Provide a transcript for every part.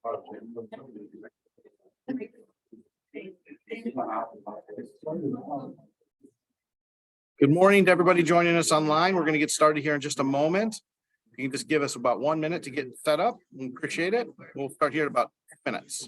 Good morning to everybody joining us online. We're going to get started here in just a moment. You can just give us about 1 minute to get set up. We appreciate it. We'll start here in about 10 minutes.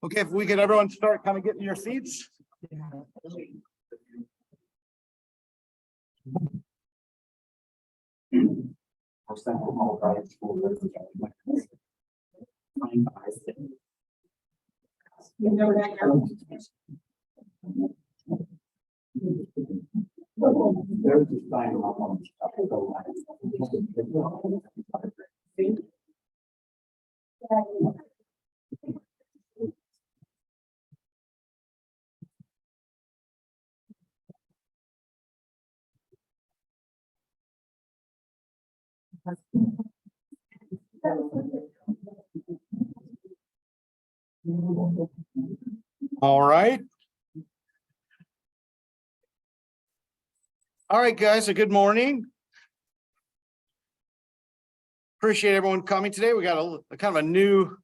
Okay, if we could everyone start kind of getting your seats. All right. All right, guys, so good morning. Appreciate everyone coming today. We got a kind of a new,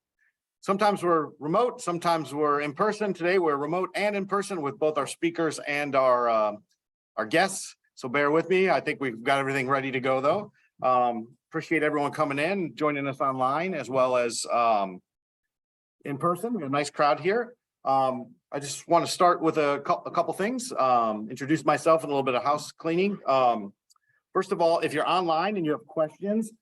sometimes we're remote, sometimes we're in person. Today we're remote and in person with both our speakers and our guests. So bear with me. I think we've got everything ready to go though. Appreciate everyone coming in, joining us online as well as in person. We have a nice crowd here. I just want to start with a couple things, introduce myself and a little bit of house cleaning. First of all, if you're online and you have questions,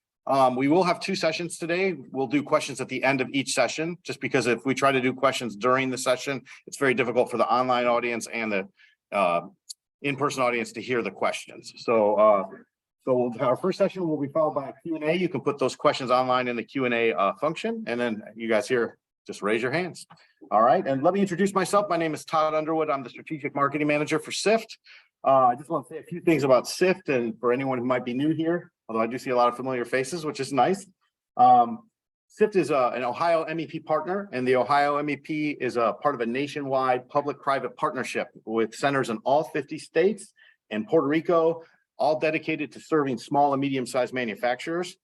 we will have 2 sessions today. We'll do questions at the end of each session, just because if we try to do questions during the session, it's very difficult for the online audience and the in-person audience to hear the questions. So our first session will be followed by a Q&A. You can put those questions online in the Q&A function, and then you guys here, just raise your hands. All right, and let me introduce myself. My name is Todd Underwood. I'm the Strategic Marketing Manager for SIFT. I just want to say a few things about SIFT, and for anyone who might be new here, although I do see a lot of familiar faces, which is nice. SIFT is an Ohio MEP partner, and the Ohio MEP is a part of a nationwide public-private partnership with centers in all 50 states and Puerto Rico, all dedicated to serving small and medium-sized manufacturers.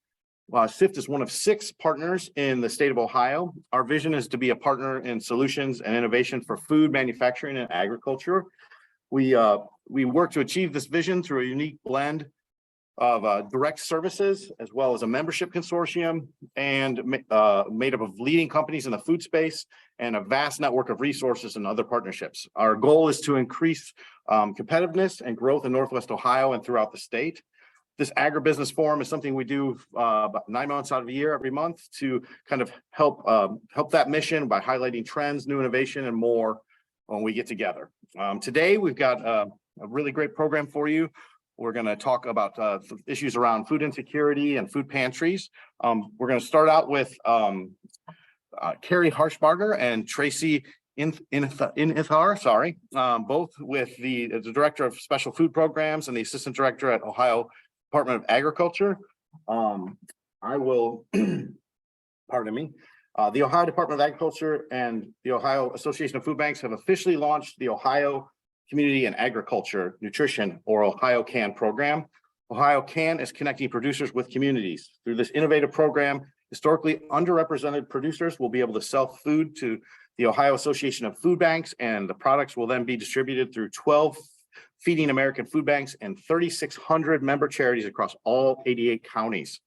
SIFT is one of 6 partners in the state of Ohio. Our vision is to be a partner in solutions and innovation for food, manufacturing, and agriculture. We work to achieve this vision through a unique blend of direct services, as well as a membership consortium, and made up of leading companies in the food space and a vast network of resources and other partnerships. Our goal is to increase competitiveness and growth in Northwest Ohio and throughout the state. This agribusiness forum is something we do about 9 months out of the year, every month, to kind of help that mission by highlighting trends, new innovation, and more when we get together. Today, we've got a really great program for you. We're going to talk about issues around food insecurity and food pantries. We're going to start out with Carrie Harshbarger and Tracy Inithar, sorry, both with the Director of Special Food Programs and the Assistant Director at Ohio Department of Agriculture. I will, pardon me, the Ohio Department of Agriculture and the Ohio Association of Foodbanks have officially launched the Ohio Community and Agriculture+Nutrition, or Ohio CAN program. Ohio CAN is connecting producers with communities. Through this innovative program, historically underrepresented producers will be able to sell food to the Ohio Association of Foodbanks, and the products will then be distributed through 12 Feeding American Food Banks and 3,600 member charities across all 88 counties.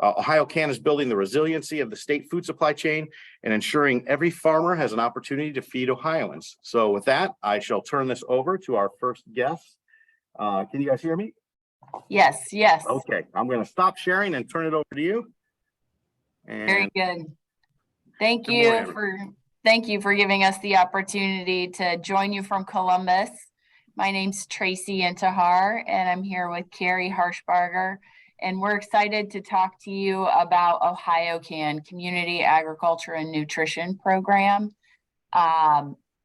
Ohio CAN is building the resiliency of the state food supply chain and ensuring every farmer has an opportunity to feed Ohioans. So with that, I shall turn this over to our first guest. Can you guys hear me? Yes, yes. Okay, I'm going to stop sharing and turn it over to you. And very good. Thank you for giving us the opportunity to join you from Columbus. My name's Tracy Intihar, and I'm here with Carrie Harshbarger, and we're excited to talk to you about Ohio CAN, Community Agriculture and Nutrition Program.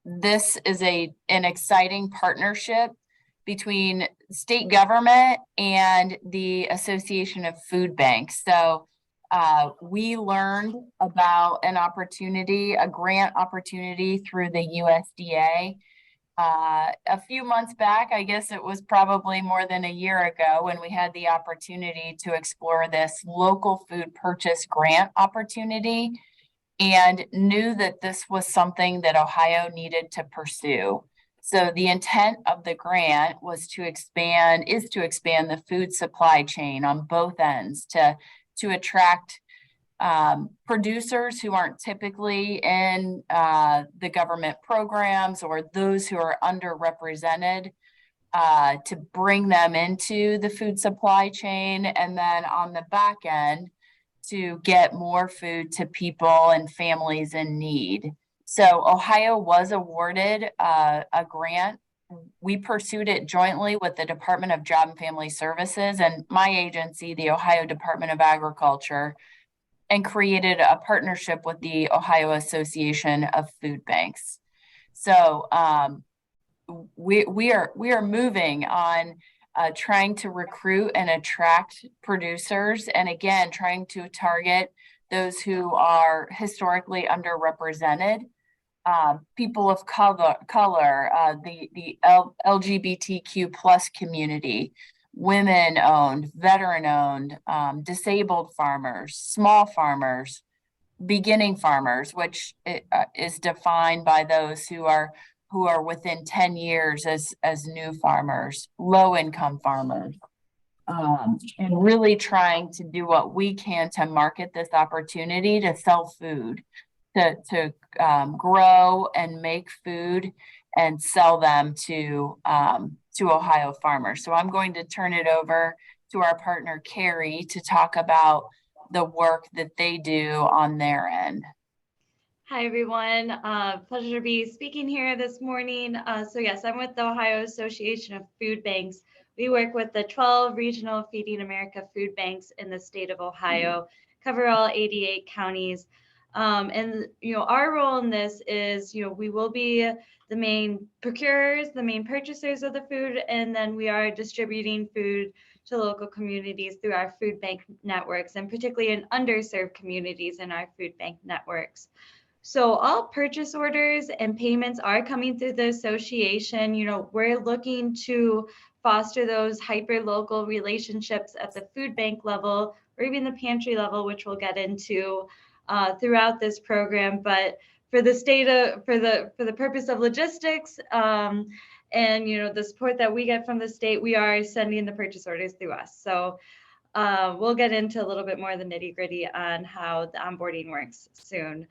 This is an exciting partnership between state government and the Association of Food Banks. So We learned about an opportunity, a grant opportunity through the USDA. A few months back, I guess it was probably more than a year ago, when we had the opportunity to explore this local food purchase grant opportunity, and knew that this was something that Ohio needed to pursue. So the intent of the grant was to expand the food supply chain on both ends to attract producers who aren't typically in the government programs, or those who are underrepresented, to bring them into the food supply chain, and then on the back end to get more food to people and families in need. So Ohio was awarded a grant. We pursued it jointly with the Department of Job and Family Services and my agency, the Ohio Department of Agriculture, and created a partnership with the Ohio Association of Foodbanks. So we are moving on, trying to recruit and attract producers, and again, trying to target those who are historically underrepresented, people of color, the LGBTQ plus community, women owned, veteran owned, disabled farmers, small farmers, beginning farmers, which is defined by those who are within 10 years as new farmers, low income farmers, and really trying to do what we can to market this opportunity to sell food, to grow and make food and sell them to Ohio farmers. So I'm going to turn it over to our partner, Carrie, to talk about the work that they do on their end. Hi, everyone. Pleasure to be speaking here this morning. So yes, I'm with the Ohio Association of Foodbanks. We work with the 12 regional Feeding America food banks in the state of Ohio, cover all 88 counties. And our role in this is, we will be the main procurers, the main purchasers of the food, and then we are distributing food to local communities through our food bank networks, and particularly in underserved communities in our food bank networks. So all purchase orders and payments are coming through the association. We're looking to foster those hyper-local relationships at the food bank level, or even the pantry level, which we'll get into throughout this program. But for the for the purpose of logistics and the support that we get from the state, we are sending the purchase orders through us. So we'll get into a little bit more of the nitty-gritty on how the onboarding works soon.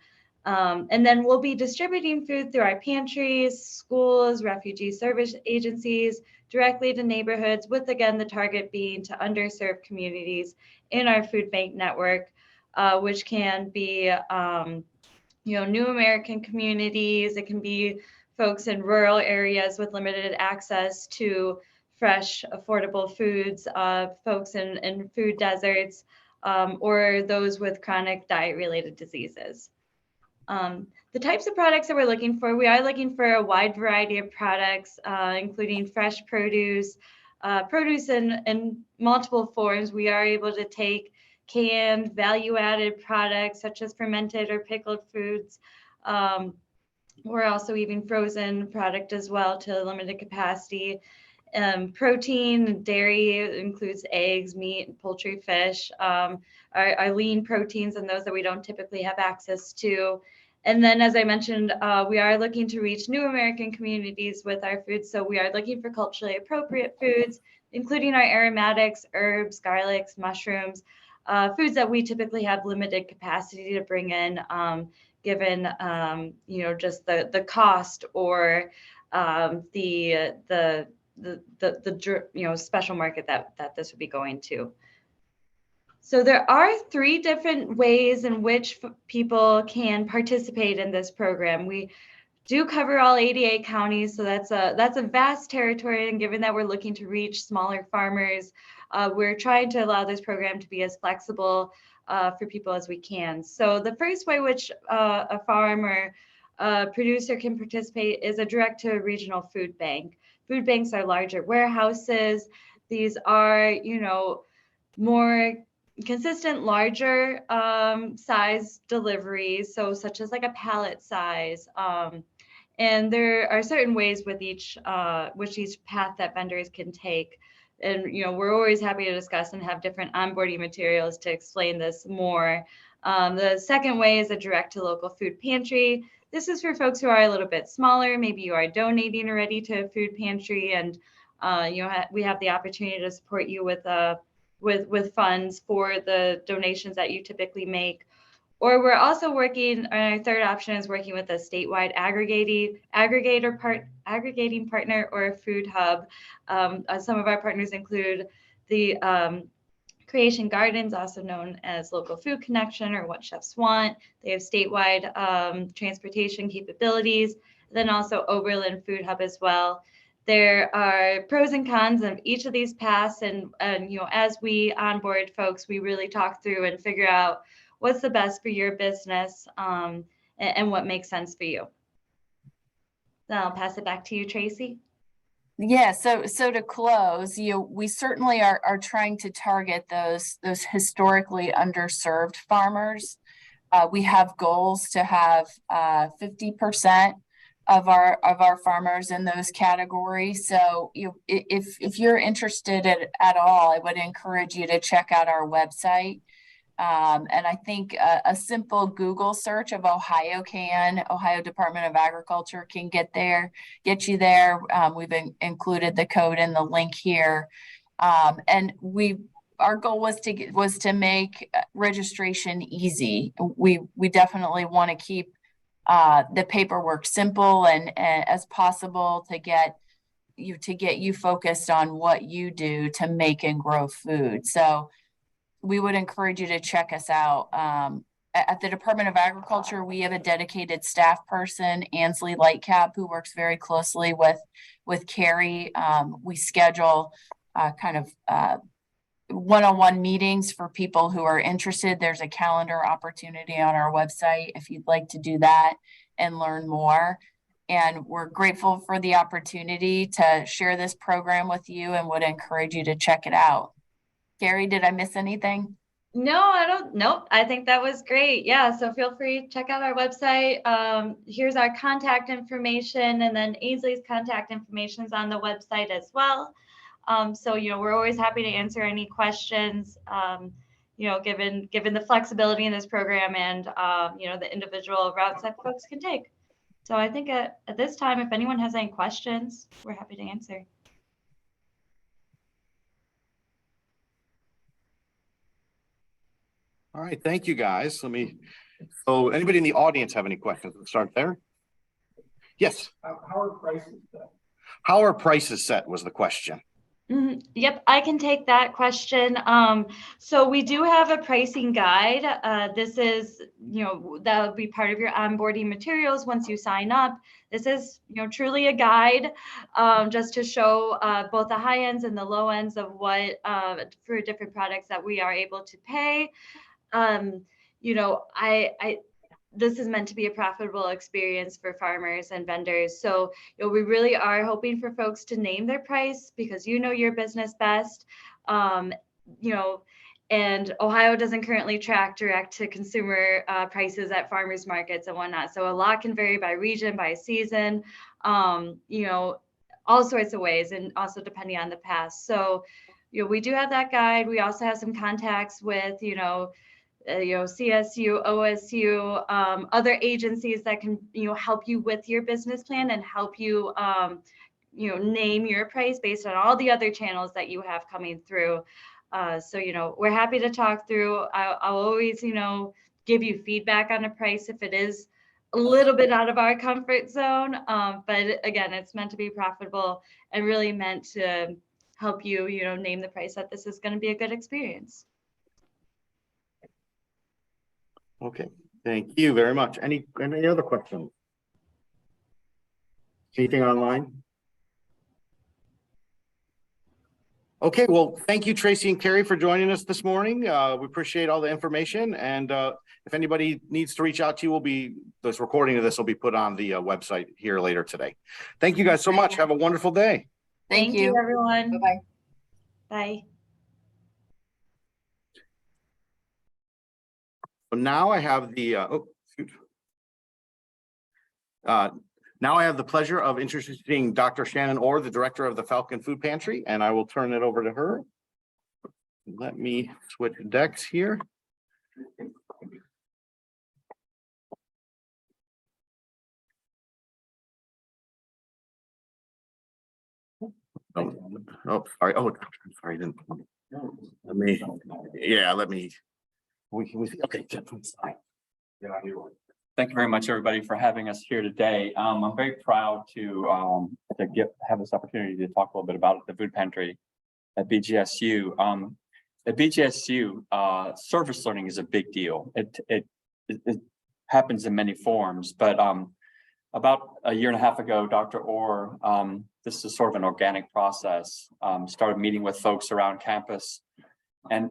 And then we'll be distributing food through our pantries, schools, refugee service agencies, directly to neighborhoods, with, again, the target being to underserved communities in our food bank network, which can be, new American communities. It can be folks in rural areas with limited access to fresh, affordable foods, folks in food deserts, or those with chronic diet-related diseases. The types of products that we're looking for, we are looking for a wide variety of products, including fresh produce, produce in multiple forms. We are able to take canned, value-added products such as fermented or pickled foods. We're also even frozen product as well to limited capacity. Protein, dairy includes eggs, meat, poultry, fish, our lean proteins, and those that we don't typically have access to. And then, as I mentioned, we are looking to reach new American communities with our foods. So we are looking for culturally appropriate foods, including our aromatics, herbs, garlics, mushrooms, foods that we typically have limited capacity to bring in, given just the cost or the special market that this would be going to. So there are 3 different ways in which people can participate in this program. We do cover all 88 counties, so that's a vast territory. And given that we're looking to reach smaller farmers, we're trying to allow this program to be as flexible for people as we can. So the first way which a farmer, producer can participate is a direct to a regional food bank. Food banks are larger warehouses. These are, more consistent larger size deliveries, so such as like a pallet size. And there are certain ways with each path that vendors can take. And we're always happy to discuss and have different onboarding materials to explain this more. The second way is a direct to local food pantry. This is for folks who are a little bit smaller. Maybe you are donating already to a food pantry, and we have the opportunity to support you with funds for the donations that you typically make. Or we're also working, our third option is working with a statewide aggregating partner or a food hub. Some of our partners include the Creation Gardens, also known as Local Food Connection or What Chefs Want. They have statewide transportation capabilities, then also Oberlin Food Hub as well. There are pros and cons of each of these paths, and as we onboard folks, we really talk through and figure out what's the best for your business and what makes sense for you. Then I'll pass it back to you, Tracy. Yeah, so to close, we certainly are trying to target those historically underserved farmers. We have goals to have 50% of our farmers in those categories. So if you're interested at all, I would encourage you to check out our website. And I think a simple Google search of Ohio Department of Agriculture can get you there. We've included the code in the link here. And our goal was to make registration easy. We definitely want to keep the paperwork simple and as possible to get you focused on what you do to make and grow food. So we would encourage you to check us out. At the Department of Agriculture, we have a dedicated staff person, Ansley Lightcap, who works very closely with Carrie. We schedule one-on-one meetings for people who are interested. There's a calendar opportunity on our website if you'd like to do that and learn more. And we're grateful for the opportunity to share this program with you and would encourage you to check it out. Carrie, did I miss anything? No, I don't. Nope. I think that was great. Yeah. So feel free to check out our website. Here's our contact information, and then Ainsley's contact information is on the website as well. So we're always happy to answer any questions. Given the flexibility in this program and the individual routes that folks can take. So I think at this time, if anyone has any questions, we're happy to answer. All right, thank you guys. So anybody in the audience have any questions? Let's start there. Yes. How are prices set? How are prices set was the question. Mm-hmm. Yep, I can take that question. So we do have a pricing guide. This is, that will be part of your onboarding materials once you sign up. This is, truly a guide just to show both the high ends and the low ends of what for different products that we are able to pay. This is meant to be a profitable experience for farmers and vendors. So we really are hoping for folks to name their price because your business best. And Ohio doesn't currently track direct to consumer prices at farmers markets and whatnot. So a lot can vary by region, by season, all sorts of ways, and also depending on the past. So we do have that guide. We also have some contacts with CSU, OSU, other agencies that can, help you with your business plan and help you, name your price based on all the other channels that you have coming through. So, we're happy to talk through. I'll always, give you feedback on a price if it is a little bit out of our comfort zone. But again, it's meant to be profitable and really meant to help you, name the price that this is going to be a good experience. Okay, thank you very much. Any other questions? Anything online? Okay, well, thank you, Tracy and Carrie, for joining us this morning. We appreciate all the information. And if anybody needs to reach out to you, this recording of this will be put on the website here later today. Thank you guys so much. Have a wonderful day. Thank you, everyone. Bye-bye. Bye. So now I have the, now I have the pleasure of introducing Dr. Shannon Orr, the director of the Falcon Food Pantry, and I will turn it over to her. Let me switch decks here. Oh, sorry. Oh, I'm sorry. Let me, yeah, let me. Okay. Thank you very much, everybody, for having us here today. I'm very proud to have this opportunity to talk a little bit about the food pantry at BGSU. At BGSU, service learning is a big deal. It happens in many forms, but about a year and a half ago, Dr. Orr, this is sort of an organic process, started meeting with folks around campus and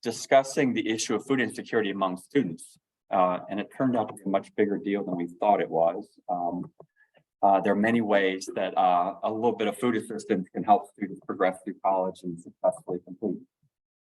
discussing the issue of food insecurity among students. And it turned out to be a much bigger deal than we thought it was. There are many ways that a little bit of food assistance can help students progress through college and successfully complete.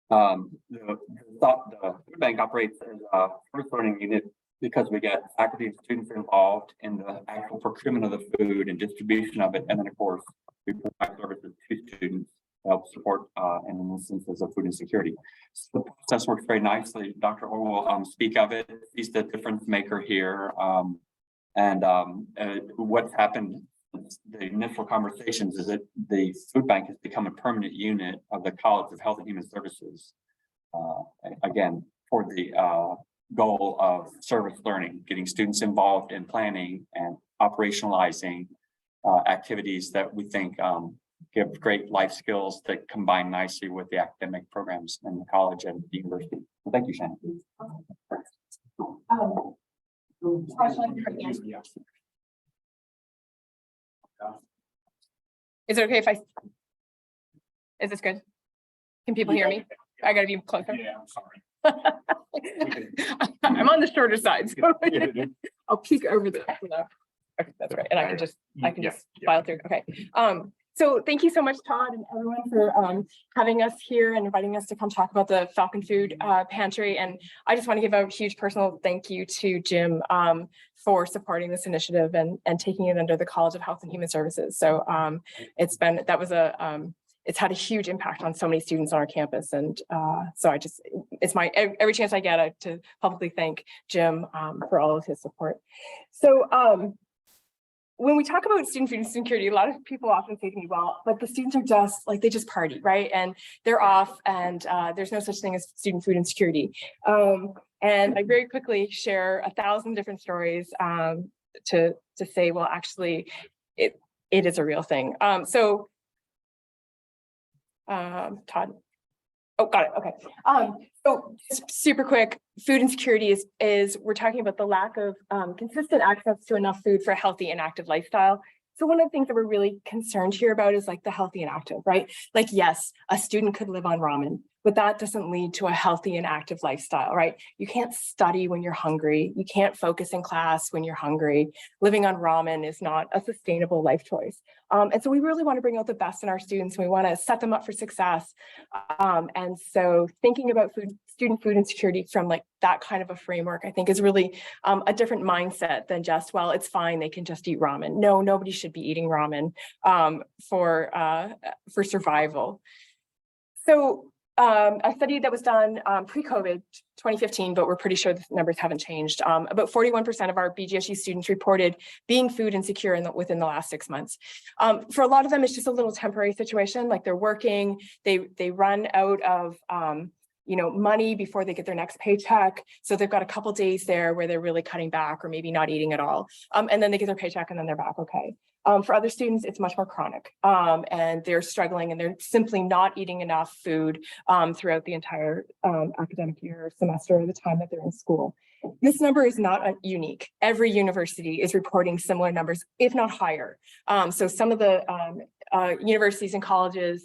The food bank operates as a first learning unit because we get faculty and students involved in the actual procurement of the food and distribution of it. And then of course, we provide services to students to help support in instances of food insecurity. So the process works very nicely. Dr. Orr will speak of it. He's the difference maker here. What's happened, the initial conversations is that the food bank has become a permanent unit of the College of Health and Human Services. Again, for the goal of service learning, getting students involved in planning and operationalizing activities that we think give great life skills that combine nicely with the academic programs in the college and the university. So thank you, Shannon. Is it okay if is this good? Can people hear me? I gotta be closer. Yeah, I'm sorry. I'm on the shorter side, so I'll peek over the. Okay, that's right, and I can just file through. Okay. So thank you so much, Todd, and everyone for having us here and inviting us to come talk about the Falcon Food Pantry. And I just want to give a huge personal thank you to Jim for supporting this initiative and taking it under the College of Health and Human Services. So it's had a huge impact on so many students on our campus. And so it's my, every chance I get to publicly thank Jim for all of his support. So when we talk about student food insecurity, a lot of people often say to me, well, but the students are just like, they just party, right? And they're off and there's no such thing as student food insecurity. And I very quickly share 1,000 different stories to say, well, actually, it is a real thing. Todd. Oh, got it. Okay. So just super quick, food insecurity is we're talking about the lack of consistent access to enough food for a healthy and active lifestyle. So one of the things that we're really concerned here about is like the healthy and active, right? Like, yes, a student could live on ramen, but that doesn't lead to a healthy and active lifestyle, right? You can't study when you're hungry. You can't focus in class when you're hungry. Living on ramen is not a sustainable life choice. And so we really want to bring out the best in our students. We want to set them up for success. And so thinking about student food insecurity from like that kind of a framework, I think is really a different mindset than just, well, it's fine, they can just eat ramen. No, nobody should be eating ramen for survival. So a study that was done pre-COVID 2015, but we're pretty sure the numbers haven't changed. About 41% of our BGSU students reported being food insecure within the last 6 months. For a lot of them, it's just a little temporary situation, like they're working, they run out of money before they get their next paycheck. So they've got a couple days there where they're really cutting back or maybe not eating at all. And then they get their paycheck and then they're back okay. For other students, it's much more chronic and they're struggling and they're simply not eating enough food throughout the entire academic year, semester, or the time that they're in school. This number is not unique. Every university is reporting similar numbers, if not higher. So some of the universities and colleges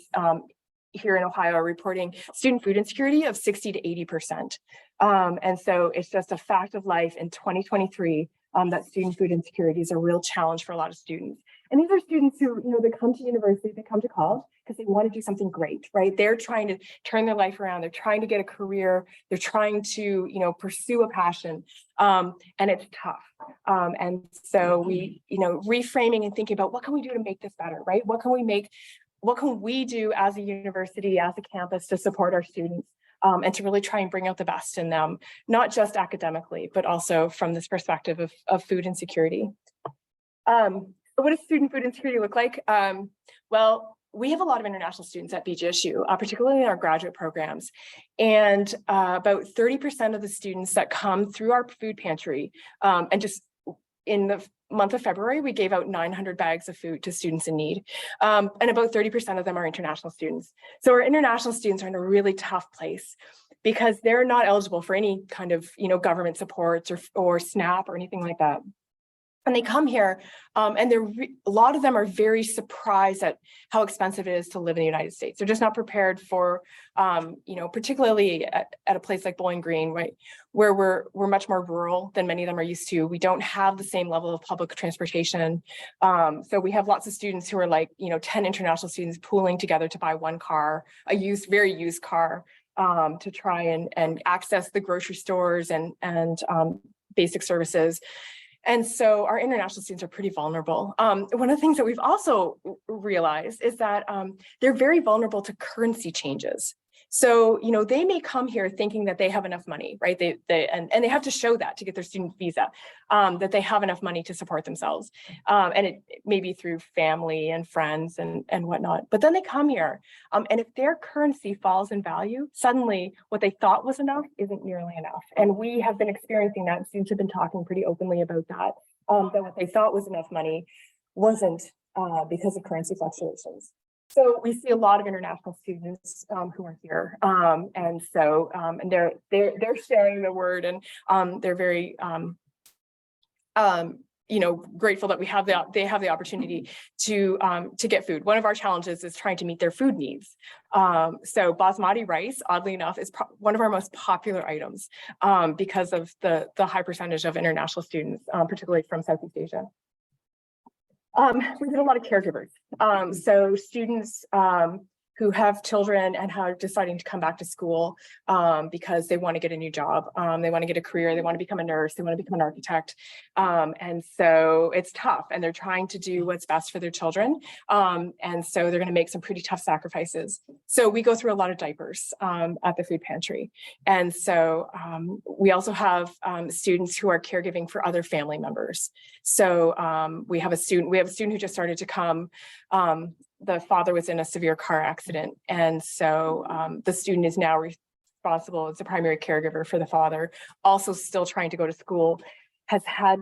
here in Ohio are reporting student food insecurity of 60 to 80%. And so it's just a fact of life in 2023 that student food insecurity is a real challenge for a lot of students. And these are students who, they come to university, they come to college because because they want to do something great, right? They're trying to turn their life around. They're trying to get a career. They're trying to, pursue a passion. And it's tough. And so we, reframing and thinking about what can we do to make this better, right? What can we do as a university, as a campus to support our students? And to really try and bring out the best in them, not just academically, but also from this perspective of food insecurity. What does student food insecurity look like? Well, we have a lot of international students at BGSU, particularly in our graduate programs. And about 30% of the students that come through our food pantry, and just in the month of February, we gave out 900 bags of food to students in need. And about 30% of them are international students. So our international students are in a really tough place because they're not eligible for any kind of, government supports or SNAP or anything like that. And they come here, and a lot of them are very surprised at how expensive it is to live in the United States. They're just not prepared for, particularly at a place like Bowling Green, right, where we're much more rural than many of them are used to. We don't have the same level of public transportation. So we have lots of students who are like, 10 international students pooling together to buy one car, very used car, to try and access the grocery stores and basic services. And so our international students are pretty vulnerable. One of the things that we've also realized is that they're very vulnerable to currency changes. So, they may come here thinking that they have enough money, right? They have to show that to get their student visa, that they have enough money to support themselves. And it may be through family and friends and whatnot. But then they come here, and if their currency falls in value, suddenly what they thought was enough isn't nearly enough. And we have been experiencing that. Students have been talking pretty openly about that, that what they thought was enough money wasn't because of currency fluctuations. So we see a lot of international students who are here, and so and they're sharing the word, and they're very grateful that they have the opportunity to get food. One of our challenges is trying to meet their food needs. So basmati rice, oddly enough, is one of our most popular items because of the high percentage of international students, particularly from Southeast Asia. We did a lot of caregivers. So students who have children and are deciding to come back to school because they want to get a new job, they want to get a career, they want to become a nurse, they want to become an architect. And so it's tough, and they're trying to do what's best for their children. And so they're going to make some pretty tough sacrifices. So we go through a lot of diapers at the food pantry. And so we also have students who are caregiving for other family members. So we have a student who just started to come. The father was in a severe car accident. And so the student is now responsible as the primary caregiver for the father, also still trying to go to school,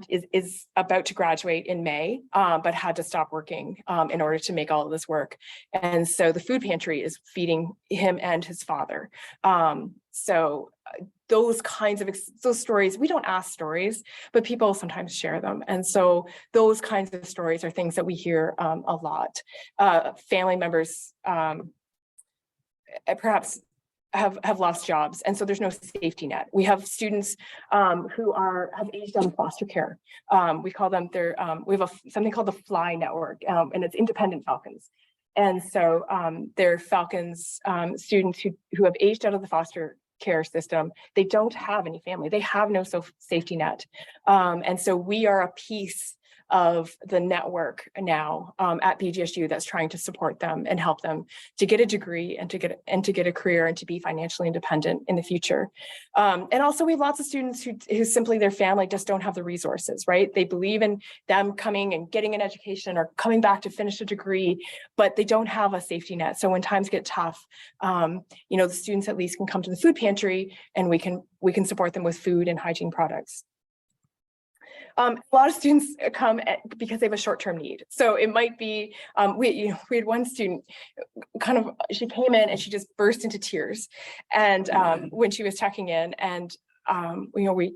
is about to graduate in May, but had to stop working in order to make all of this work. And so the food pantry is feeding him and his father. So those kinds of those stories, we don't ask stories, but people sometimes share them. And so those kinds of stories are things that we hear a lot. Family members perhaps have lost jobs, and so there's no safety net. We have students who have aged out of foster care. We call them we have something called the Fly Network, and it's independent Falcons. And so they're Falcons students who have aged out of the foster care system. They don't have any family. They have no safety net. And so we are a piece of the network now at BGSU that's trying to support them and help them to get a degree and to get a career and to be financially independent in the future. And also we have lots of students who simply their family just don't have the resources, right? They believe in them coming and getting an education or coming back to finish a degree, but they don't have a safety net. So when times get tough, the students at least can come to the food pantry and we can support them with food and hygiene products. A lot of students come because they have a short-term need. So it might be, we had one student she came in and she just burst into tears. And when she was checking in, and we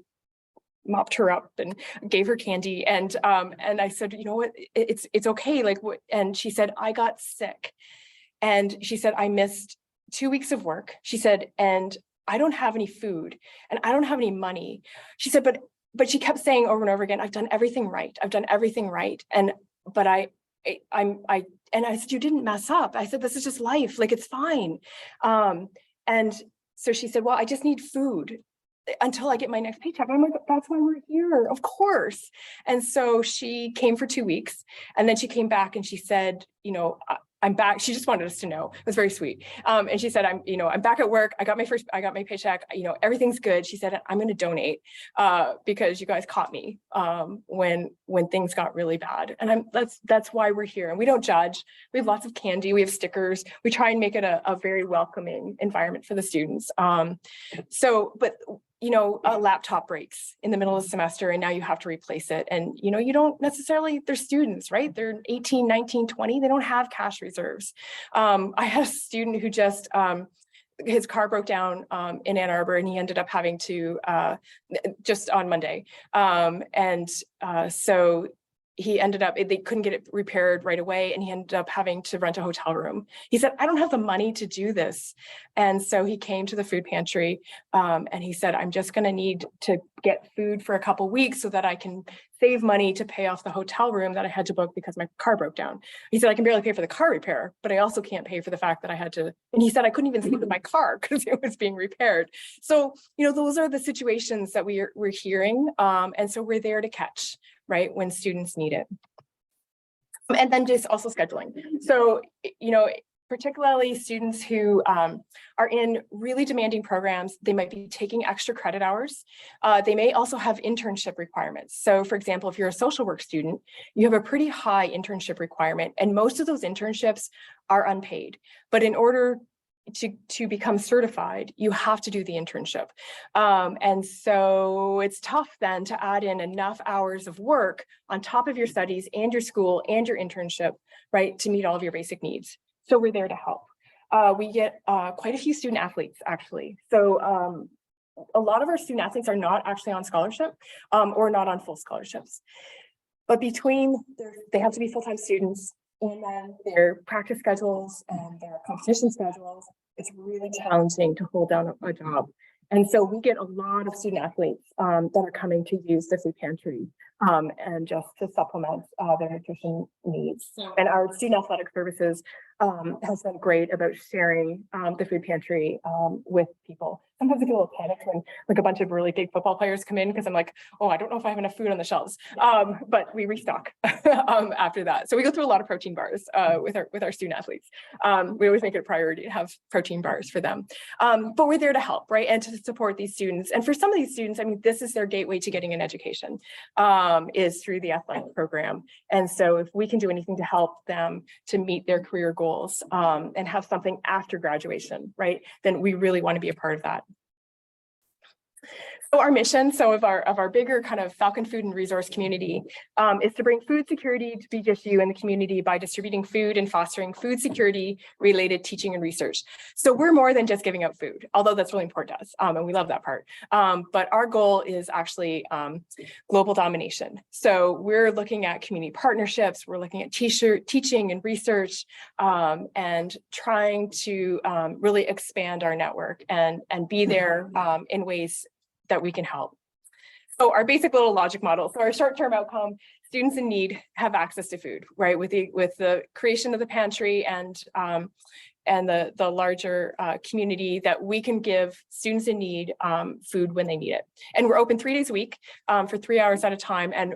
mopped her up and gave her candy. And I said, you know what, it's okay. And she said, I got sick. And she said, I missed 2 weeks of work. She said, and I don't have any food and I don't have any money. She said, but she kept saying over and over again, I've done everything right. I've done everything right. But I I said, you didn't mess up. I said, this is just life. Like, it's fine. And so she said, well, I just need food until I get my next paycheck. I'm like, that's why we're here, of course. And so she came for 2 weeks, and then she came back and she said, I'm back. She just wanted us to know. It was very sweet. And she said, I'm back at work. I got my paycheck. Everything's good. She said, I'm going to donate because you guys caught me when things got really bad. And that's why we're here. And we don't judge. We have lots of candy. We have stickers. We try and make it a very welcoming environment for the students. But a laptop breaks in the middle of the semester and now you have to replace it. And, you don't necessarily, they're students, right? They're 18, 19, 20. They don't have cash reserves. I had a student who just, his car broke down in Ann Arbor, and he ended up having to, just on Monday. So he ended up, they couldn't get it repaired right away, and he ended up having to rent a hotel room. He said, I don't have the money to do this. And so he came to the food pantry and he said, I'm just going to need to get food for a couple weeks so that I can save money to pay off the hotel room that I had to book because my car broke down. He said, I can barely pay for the car repair, but I also can't pay for the fact that I had to, and he said, I couldn't even sleep in my car because it was being repaired. So, those are the situations that we're hearing. And so we're there to catch, right, when students need it. And then just also scheduling. So, particularly students who are in really demanding programs, they might be taking extra credit hours. They may also have internship requirements. So for example, if you're a social work student, you have a pretty high internship requirement, and most of those internships are unpaid. But in order to become certified, you have to do the internship. And so it's tough then to add in enough hours of work on top of your studies and your school and your internship, right, to meet all of your basic needs. So we're there to help. We get quite a few student athletes, actually. So a lot of our student athletes are not actually on scholarship or not on full scholarships. But they have to be full-time students, and then their practice schedules and their competition schedules, it's really challenging to hold down a job. And so we get a lot of student athletes that are coming to use the food pantry and just to supplement their nutrition needs. And our student athletic services has been great about sharing the food pantry with people. Sometimes I get a little panicked when like a bunch of really big football players come in, because I'm like, oh, I don't know if I have enough food on the shelves. But we restock after that. So we go through a lot of protein bars with our student athletes. We always make it a priority to have protein bars for them. But we're there to help, right? And to support these students. And for some of these students, I mean, this is their gateway to getting an education, is through the athletic program. And so if we can do anything to help them to meet their career goals and have something after graduation, right, then we really want to be a part of that. So our mission, of our bigger kind of Falcon Food and Resource community, is to bring food security to BGSU and the community by distributing food and fostering food security related teaching and research. So we're more than just giving out food, although that's really important to us, and we love that part. But our goal is actually global domination. So we're looking at community partnerships, we're looking at teaching and research, and trying to really expand our network and be there in ways that we can help. So our basic little logic model. So our short-term outcome, students in need have access to food, right? With the creation of the pantry and the larger community, that we can give students in need food when they need it. And we're open 3 days a week for 3 hours at a time. And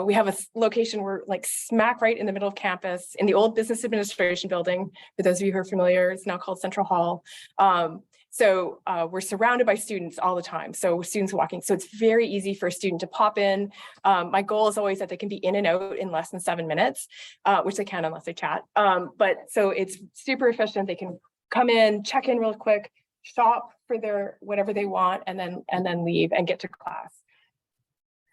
we have a location, we're like smack right in the middle of campus in the old business administration building. For those of you who are familiar, it's now called Central Hall. So we're surrounded by students all the time. So students walking. So it's very easy for a student to pop in. My goal is always that they can be in and out in less than 7 minutes, which they can unless they chat. But so it's super efficient. They can come in, check in real quick, shop for their whatever they want, and then leave and get to class.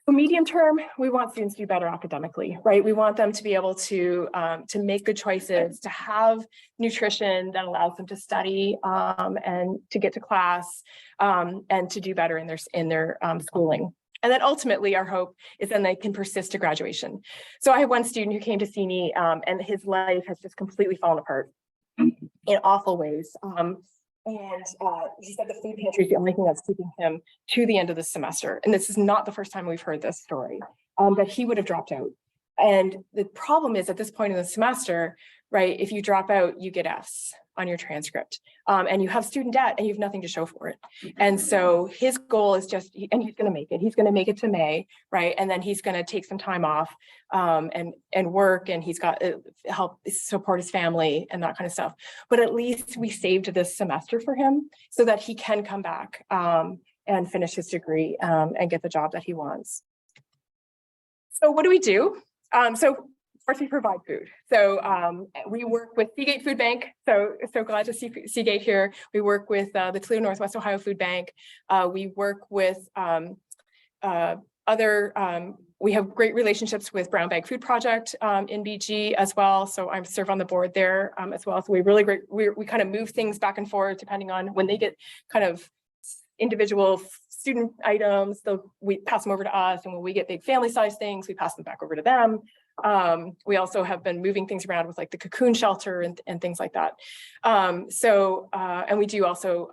So medium term, we want students to do better academically, right? We want them to be able to make good choices, to have nutrition that allows them to study and to get to class and to do better in their schooling. And then ultimately, our hope is then they can persist to graduation. So I had one student who came to see me and his life has just completely fallen apart in awful ways. And he said the food pantry is the only thing that's keeping him to the end of the semester. And this is not the first time we've heard this story, but he would have dropped out And the problem is at this point in the semester, right, if you drop out, you get Fs on your transcript, and you have student debt and you have nothing to show for it. And so his goal is just, and he's going to make it. He's going to make it to May, right? And then he's going to take some time off and work, and he's got help support his family and that kind of stuff. But at least we saved this semester for him so that he can come back and finish his degree and get the job that he wants. So what do we do? So of course, we provide food. So we work with Seagate Food Bank. So glad to see Seagate here. We work with the Toledo Northwest Ohio Food Bank. We work with we have great relationships with Brown Bag Food Project in BG as well. So I serve on the board there as well. So we kind of move things back and forth depending on when they get kind of individual student items, we pass them over to us, and when we get big family size things, we pass them back over to them. We also have been moving things around with like the cocoon shelter and things like that. And we do also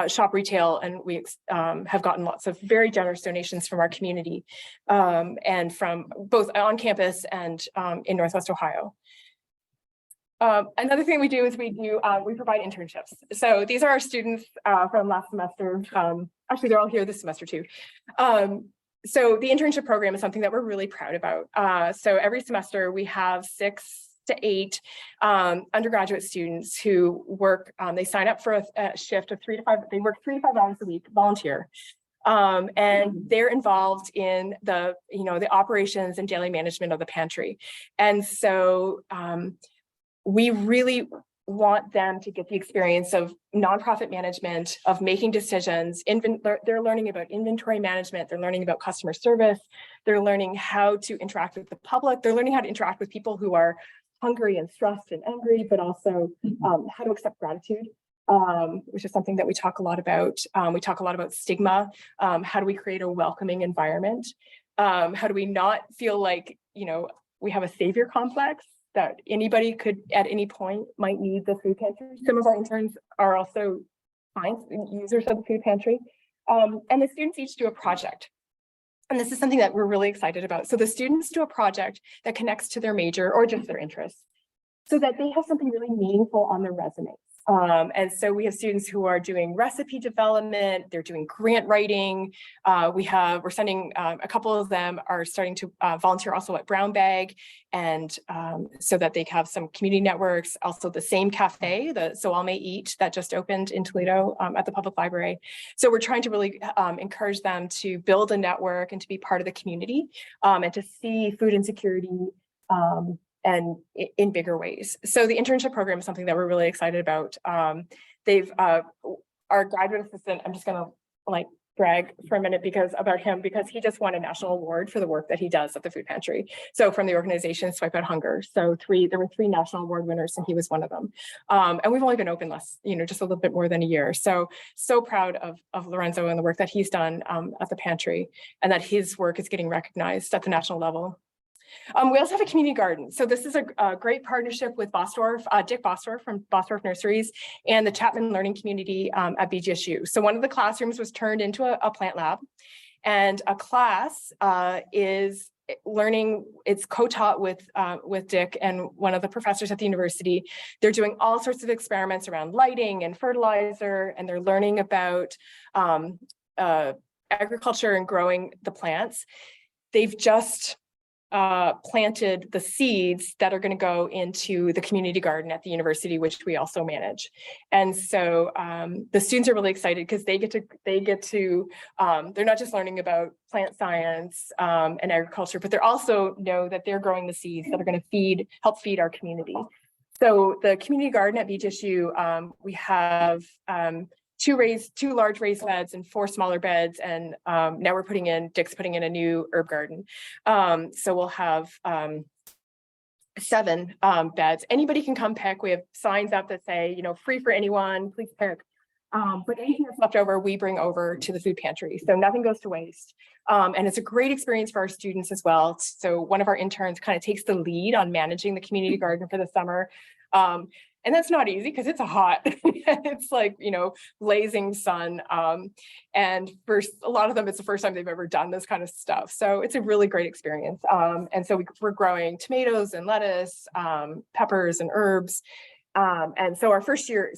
shop retail, and we have gotten lots of very generous donations from our community and from both on campus and in Northwest Ohio. Another thing we do is we provide internships. So these are our students from last semester. Actually, they're all here this semester too. So the internship program is something that we're really proud about. So every semester we have 6 to 8 undergraduate students who work, they sign up for a shift of 3 to 5, they work 3 to 5 hours a week, volunteer. And they're involved in the operations and daily management of the pantry. And so we really want them to get the experience of nonprofit management, of making decisions. They're learning about inventory management. They're learning about customer service. They're learning how to interact with the public. They're learning how to interact with people who are hungry and stressed and angry, but also how to accept gratitude, which is something that we talk a lot about. We talk a lot about stigma. How do we create a welcoming environment? How do we not feel like, we have a savior complex that anybody could at any point might need the food pantry. Some of our interns are also users of the food pantry. And the students each do a project. And this is something that we're really excited about. So the students do a project that connects to their major or just their interests so that they have something really meaningful on their resume. And so we have students who are doing recipe development, they're doing grant writing. We're sending, a couple of them are starting to volunteer also at Brown Bag, and so that they have some community networks. Also the same cafe, the So All May Eat, that just opened in Toledo at the public library. So we're trying to really encourage them to build a network and to be part of the community and to see food insecurity and in bigger ways. So the internship program is something that we're really excited about. Our graduate assistant, I'm just gonna brag for a minute because he just won a national award for the work that he does at the food pantry. So from the organization Swipe Out Hunger. So there were 3 national award winners and he was one of them. And we've only been open just a little bit more than a year. So proud of Lorenzo and the work that he's done at the pantry, and that his work is getting recognized at the national level. We also have a community garden. So this is a great partnership with Dick Bosdorf from Bosdorf Nurseries and the Chapman Learning Community at BGSU. So one of the classrooms was turned into a plant lab, and a class is learning, it's co-taught with Dick and one of the professors at the university. They're doing all sorts of experiments around lighting and fertilizer, and they're learning about agriculture and growing the plants. They've just planted the seeds that are going to go into the community garden at the university, which we also manage. And so the students are really excited because they get to they're not just learning about plant science and agriculture, but they're also know that they're growing the seeds that are going to help feed our community. So the community garden at BGSU, we have 2 large raised beds and 4 smaller beds, and now Dick's putting in a new herb garden. So we'll have 7 beds. Anybody can come pick. We have signs up that say, free for anyone, please pick. But anything that's left over, we bring over to the food pantry. So nothing goes to waste. And it's a great experience for our students as well. So one of our interns kind of takes the lead on managing the community garden for the summer. And that's not easy because it's hot. It's like, you know, blazing sun. And for a lot of them, it's the first time they've ever done this kind of stuff. So it's a really great experience. And so we're growing tomatoes and lettuce, peppers and herbs. And so our first year,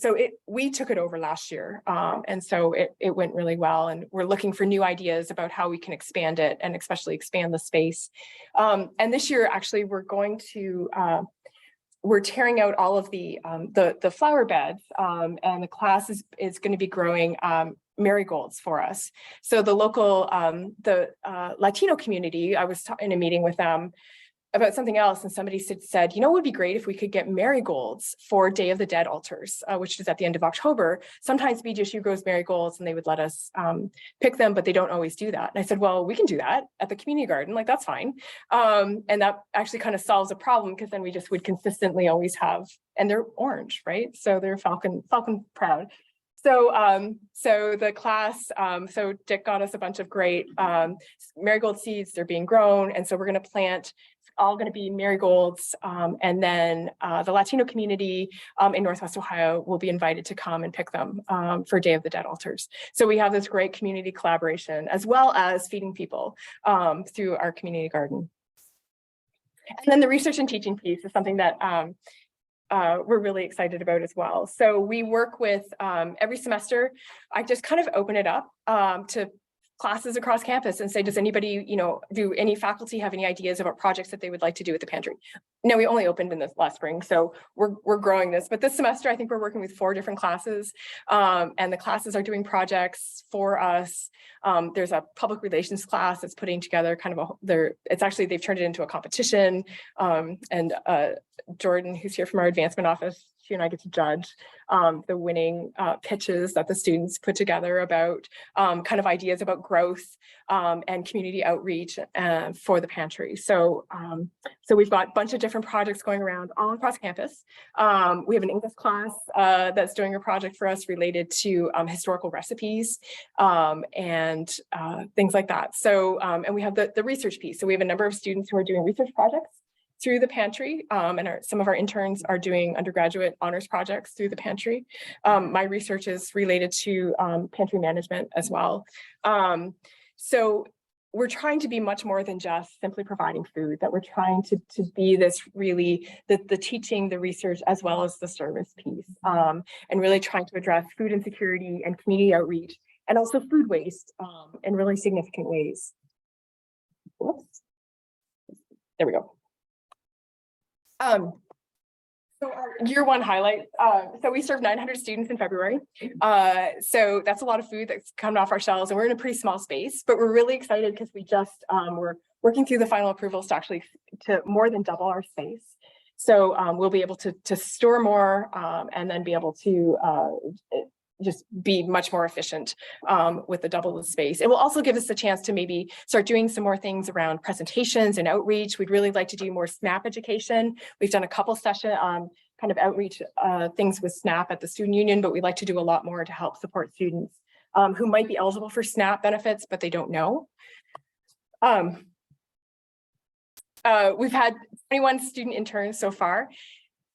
we took it over last year. And so it went really well. And we're looking for new ideas about how we can expand it and especially expand the space. And this year, actually, we're going to, we're tearing out all of the flower beds, and the class is going to be growing marigolds for us. So the local, Latino community, I was in a meeting with them about something else, and somebody said, you know, it would be great if we could get marigolds for Day of the Dead altars, which is at the end of October. Sometimes BGSU grows marigolds and they would let us pick them, but they don't always do that. And I said, well, we can do that at the community garden, like that's fine. And that actually kind of solves a problem, because then we just would consistently always have, and they're orange, right? So they're Falcon proud. So, so the class, so Dick got us a bunch of great marigold seeds. They're being grown. And so we're going to plant all going to be marigolds. And then the Latino community in Northwest Ohio will be invited to come and pick them for Day of the Dead altars. So we have this great community collaboration, as well as feeding people through our community garden. And then the research and teaching piece is something that we're really excited about as well. So we work with every semester, I just kind of open it up to classes across campus and say, does anybody, you know, do any faculty have any ideas about projects that they would like to do at the pantry? No, we only opened in this last spring, so we're growing this. But this semester, I think we're working with 4 different classes, and the classes are doing projects for us. There's a public relations class that's putting together kind of it's actually, they've turned it into a competition. And Jordan, who's here from our advancement office, she and I get to judge the winning pitches that the students put together about kind of ideas about growth and community outreach for the pantry. So, so we've got a bunch of different projects going around all across campus. We have an English class that's doing a project for us related to historical recipes and things like that. So, and we have the research piece. So we have a number of students who are doing research projects through the pantry, and some of our interns are doing undergraduate honors projects through the pantry. My research is related to pantry management as well. So we're trying to be much more than just simply providing food, that we're trying to be this really, the teaching, the research, as well as the service piece, and really trying to address food insecurity and community outreach, and also food waste in really significant ways. Whoops. There we go. So our year 1 highlight, so we served 900 students in February. So that's a lot of food that's coming off our shelves, and we're in a pretty small space, but we're really excited because we just, we're working through the final approvals to more than double our space. So we'll be able to store more and then be able to just be much more efficient with the double the space. It will also give us a chance to maybe start doing some more things around presentations and outreach. We'd really like to do more SNAP education. We've done a couple session kind of outreach things with SNAP at the student union, but we'd like to do a lot more to help support students who might be eligible for SNAP benefits, but they don't know. We've had 21 student interns so far.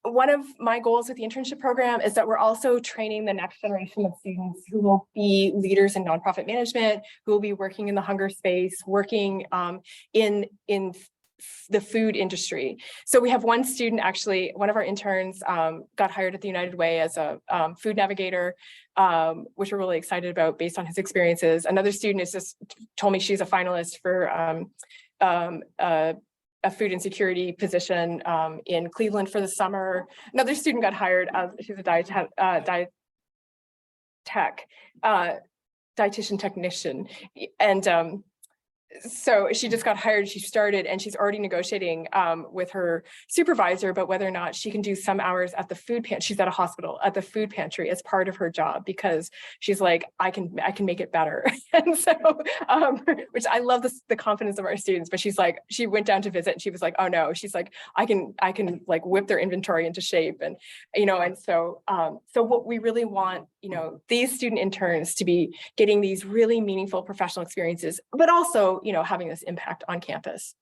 One of my goals with the internship program is that we're also training the next generation of students who will be leaders in nonprofit management, who will be working in the hunger space, working in the food industry. So we have one student, actually, one of our interns got hired at the United Way as a food navigator, which we're really excited about based on his experiences. Another student has just told me she's a finalist for a food insecurity position in Cleveland for the summer. Another student got hired as, she's a dietitian technician. And so she just got hired, she started, and she's already negotiating with her supervisor about whether or not she can do some hours at the food pantry. She's at a hospital at the food pantry as part of her job, because she's like, I can make it better. And so, which I love the confidence of our students, but she's like, she went down to visit and she was like, oh no, she's like, I can like whip their inventory into shape. And, you know, and so, so what we really want, you know, these student interns to be getting these really meaningful professional experiences, but also, you know, having this impact on campus.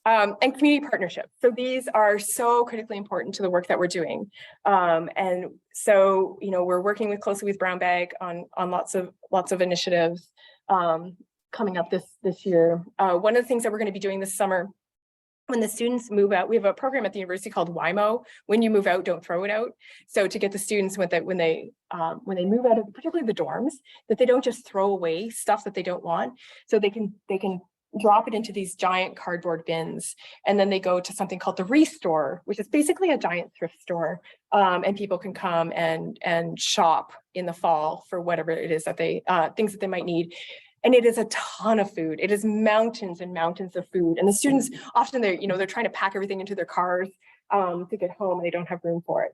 And community partnerships. So these are so critically important to the work that we're doing. And so, we're working closely with Brown Bag on lots of initiatives coming up this year. One of the things that we're going to be doing this summer, when the students move out, we have a program at the university called WIMO, when you move out, don't throw it out. So to get the students when they move out of particularly the dorms, that they don't just throw away stuff that they don't want. So they can drop it into these giant cardboard bins. And then they go to something called the Restore, which is basically a giant thrift store. And people can come and shop in the fall for whatever it is that they, things that they might need. And it is a ton of food. It is mountains and mountains of food. And the students often they're trying to pack everything into their cars to get home and they don't have room for it.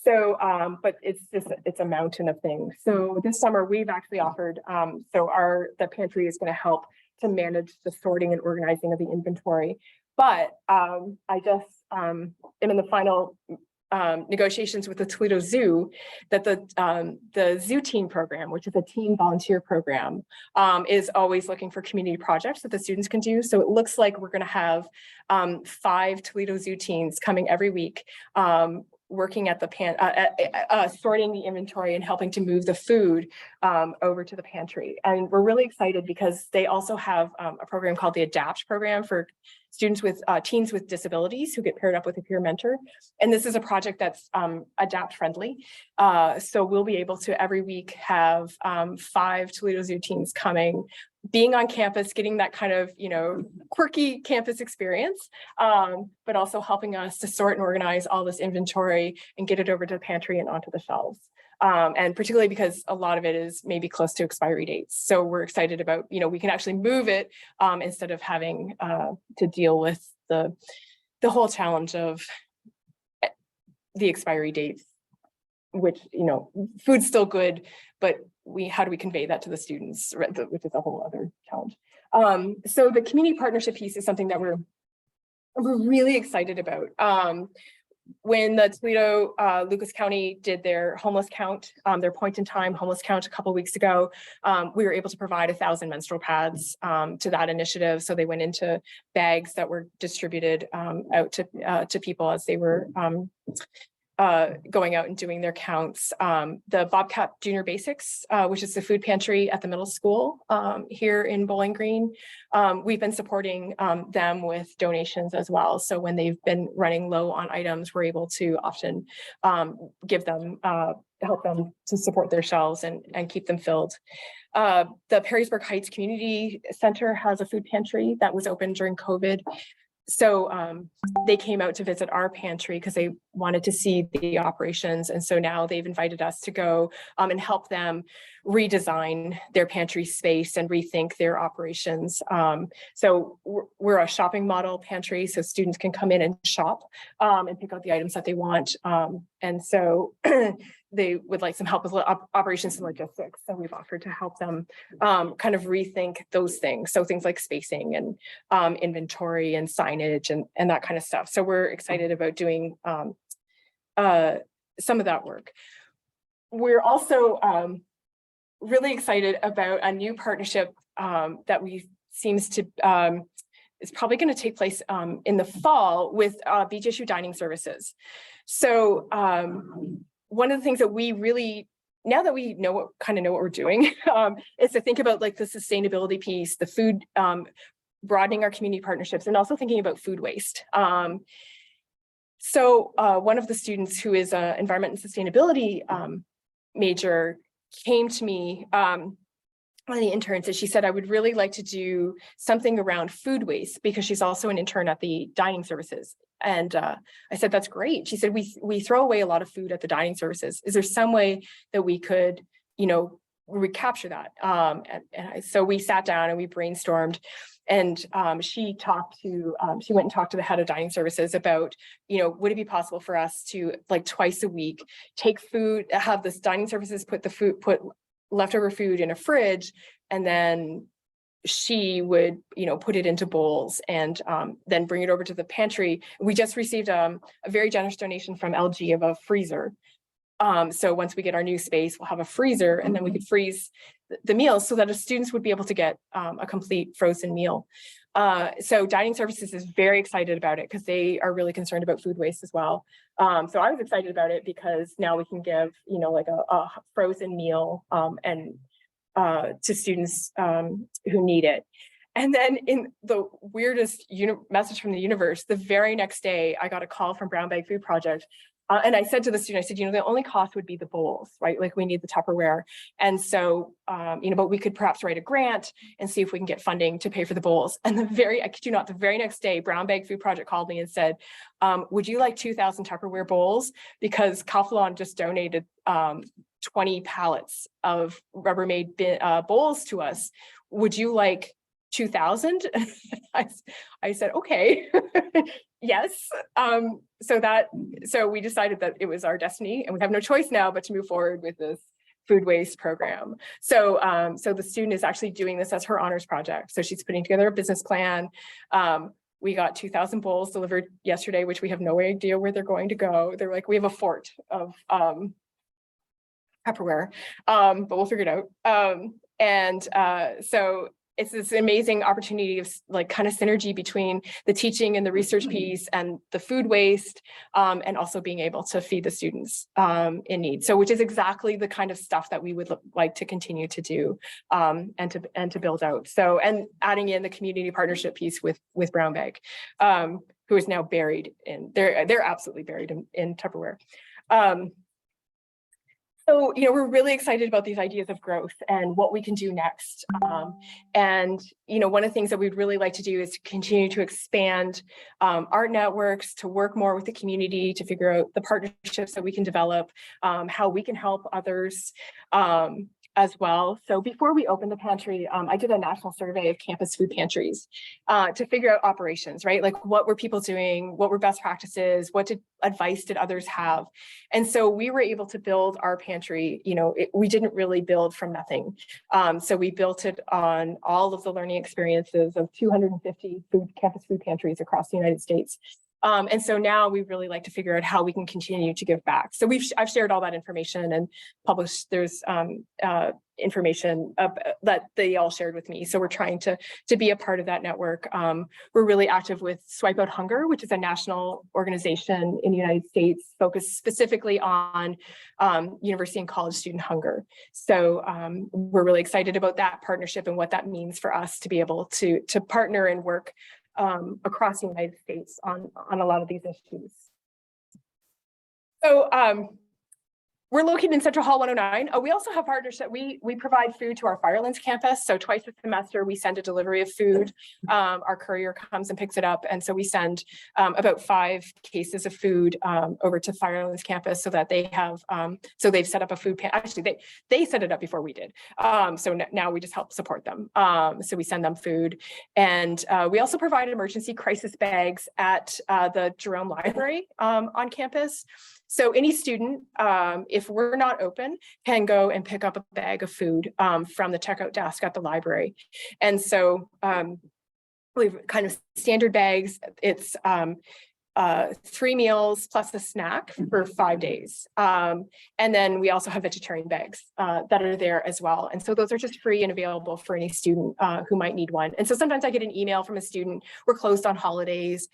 So, but it's a mountain of things. So this summer we've actually offered, the pantry is going to help to manage the sorting and organizing of the inventory. But I just am in the final negotiations with the Toledo Zoo that the Zoo Team program, which is a teen volunteer program, is always looking for community projects that the students can do. So it looks like we're going to have 5 Toledo Zoo teens coming every week, working at the sorting the inventory and helping to move the food over to the pantry. And we're really excited because they also have a program called the ADAPT program for students with teens with disabilities who get paired up with a peer mentor. And this is a project that's ADAPT friendly. So we'll be able to every week have 5 Toledo Zoo teens coming, being on campus, getting that kind of, quirky campus experience, but also helping us to sort and organize all this inventory and get it over to the pantry and onto the shelves. And particularly because a lot of it is maybe close to expiry dates. So we're excited about, we can actually move it instead of having to deal with the whole challenge of the expiry dates, which, food's still good, but how do we convey that to the students, which is a whole other challenge. So the community partnership piece is something that we're really excited about. When the Toledo Lucas County did their homeless count, their point in time homeless count a couple of weeks ago, we were able to provide 1,000 menstrual pads to that initiative. So they went into bags that were distributed out to people as they were going out and doing their counts. The Bobcat Junior Basics, which is the food pantry at the middle school here in Bowling Green, we've been supporting them with donations as well. So when they've been running low on items, we're able to often give them, help them to support their shelves and keep them filled. The Perrysburg Heights Community Center has a food pantry that was open during COVID. So they came out to visit our pantry because they wanted to see the operations. And so now they've invited us to go and help them redesign their pantry space and rethink their operations. So we're a shopping model pantry, so students can come in and shop and pick out the items that they want. And so they would like some help with operations and logistics. So we've offered to help them kind of rethink those things. So things like spacing and inventory and signage and that kind of stuff. So we're excited about doing some of that work. We're also really excited about a new partnership that is probably going to take place in the fall with BGSU Dining Services. So one of the things that we really, now that we know what we're doing, is to think about like the sustainability piece, the food, broadening our community partnerships, and also thinking about food waste. So one of the students who is an environment and sustainability major came to me, one of the interns, and she said, I would really like to do something around food waste because she's also an intern at the dining services. And I said, that's great. She said, we throw away a lot of food at the dining services. Is there some way that we could, recapture that? So we sat down and we brainstormed, and she went and talked to the head of dining services about, would it be possible for us to, like, twice a week, take food, have this dining services put leftover food in a fridge, and then she would, put it into bowls and then bring it over to the pantry. We just received a very generous donation from LG of a freezer. So once we get our new space, we'll have a freezer, and then we could freeze the meals so that the students would be able to get a complete frozen meal. So dining services is very excited about it because they are really concerned about food waste as well. So I was excited about it because now we can give, like a frozen meal to students who need it. And then in the weirdest message from the universe, the very next day, I got a call from Brown Bag Food Project. And I said to the student, I said, the only cost would be the bowls, right? Like we need the Tupperware. And so, but we could perhaps write a grant and see if we can get funding to pay for the bowls. And I kid you not, the very next day, Brown Bag Food Project called me and said, would you like 2,000 Tupperware bowls? Because Kaufland just donated 20 pallets of Rubbermaid bowls to us. Would you like 2,000? I said, okay, yes. So we decided that it was our destiny and we have no choice now but to move forward with this food waste program. So the student is actually doing this as her honors project. So she's putting together a business plan. We got 2,000 bowls delivered yesterday, which we have no idea where they're going to go. They're like, we have a fort of Tupperware, but we'll figure it out. So it's this amazing opportunity of like kind of synergy between the teaching and the research piece and the food waste, and also being able to feed the students in need. So which is exactly the kind of stuff that we would like to continue to do and to build out. So, and adding in the community partnership piece with Brown Bag, who is now buried in, they're absolutely buried in Tupperware. So, we're really excited about these ideas of growth and what we can do next. And one of the things that we'd really like to do is to continue to expand our networks, to work more with the community, to figure out the partnerships that we can develop, how we can help others as well. So before we opened the pantry, I did a national survey of campus food pantries to figure out operations, right? Like what were people doing? What were best practices? What advice did others have? And so we were able to build our pantry. We didn't really build from nothing. So we built it on all of the learning experiences of 250 campus food pantries across the United States. And so now we really like to figure out how we can continue to give back. So I've shared all that information and published. There's information that they all shared with me. So we're trying to be a part of that network. We're really active with Swipe Out Hunger, which is a national organization in the United States focused specifically on university and college student hunger. So we're really excited about that partnership and what that means for us to be able to partner and work across the United States on a lot of these issues. So we're located in Central Hall 109. We also have partnership. We provide food to our Firelands campus. So twice a semester, we send a delivery of food. Our courier comes and picks it up. And so we send about 5 cases of food over to Firelands campus so that they have, so they've set up a food pantry. Actually, they set it up before we did. So now we just help support them. So we send them food. And we also provide emergency crisis bags at the Jerome Library on campus. So any student, if we're not open, can go and pick up a bag of food from the checkout desk at the library. And so we've kind of standard bags. It's 3 meals plus a snack for 5 days. And then we also have vegetarian bags that are there as well. And so those are just free and available for any student who might need one. And so sometimes I get an email from a student, we're closed on holidays,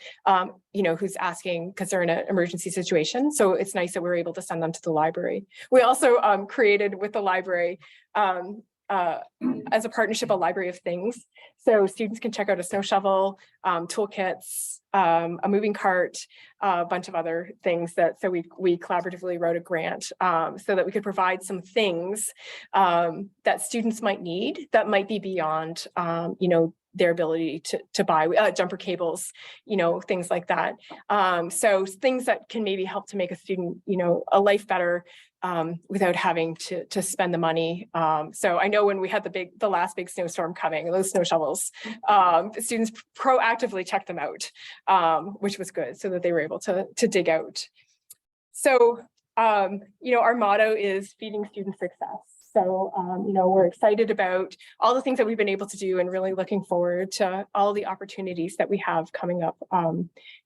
who's asking because they're in an emergency situation. So it's nice that we're able to send them to the library. We also created with the library as a partnership, a library of things. So students can check out a snow shovel, toolkits, a moving cart, a bunch of other things so we collaboratively wrote a grant so that we could provide some things that students might need that might be beyond, their ability to buy jumper cables, things like that. So things that can maybe help to make a student, a life better without having to spend the money. So I know when we had the last big snowstorm coming, those snow shovels, the students proactively checked them out, which was good, so that they were able to dig out. So, our motto is feeding student success. So, we're excited about all the things that we've been able to do and really looking forward to all the opportunities that we have coming up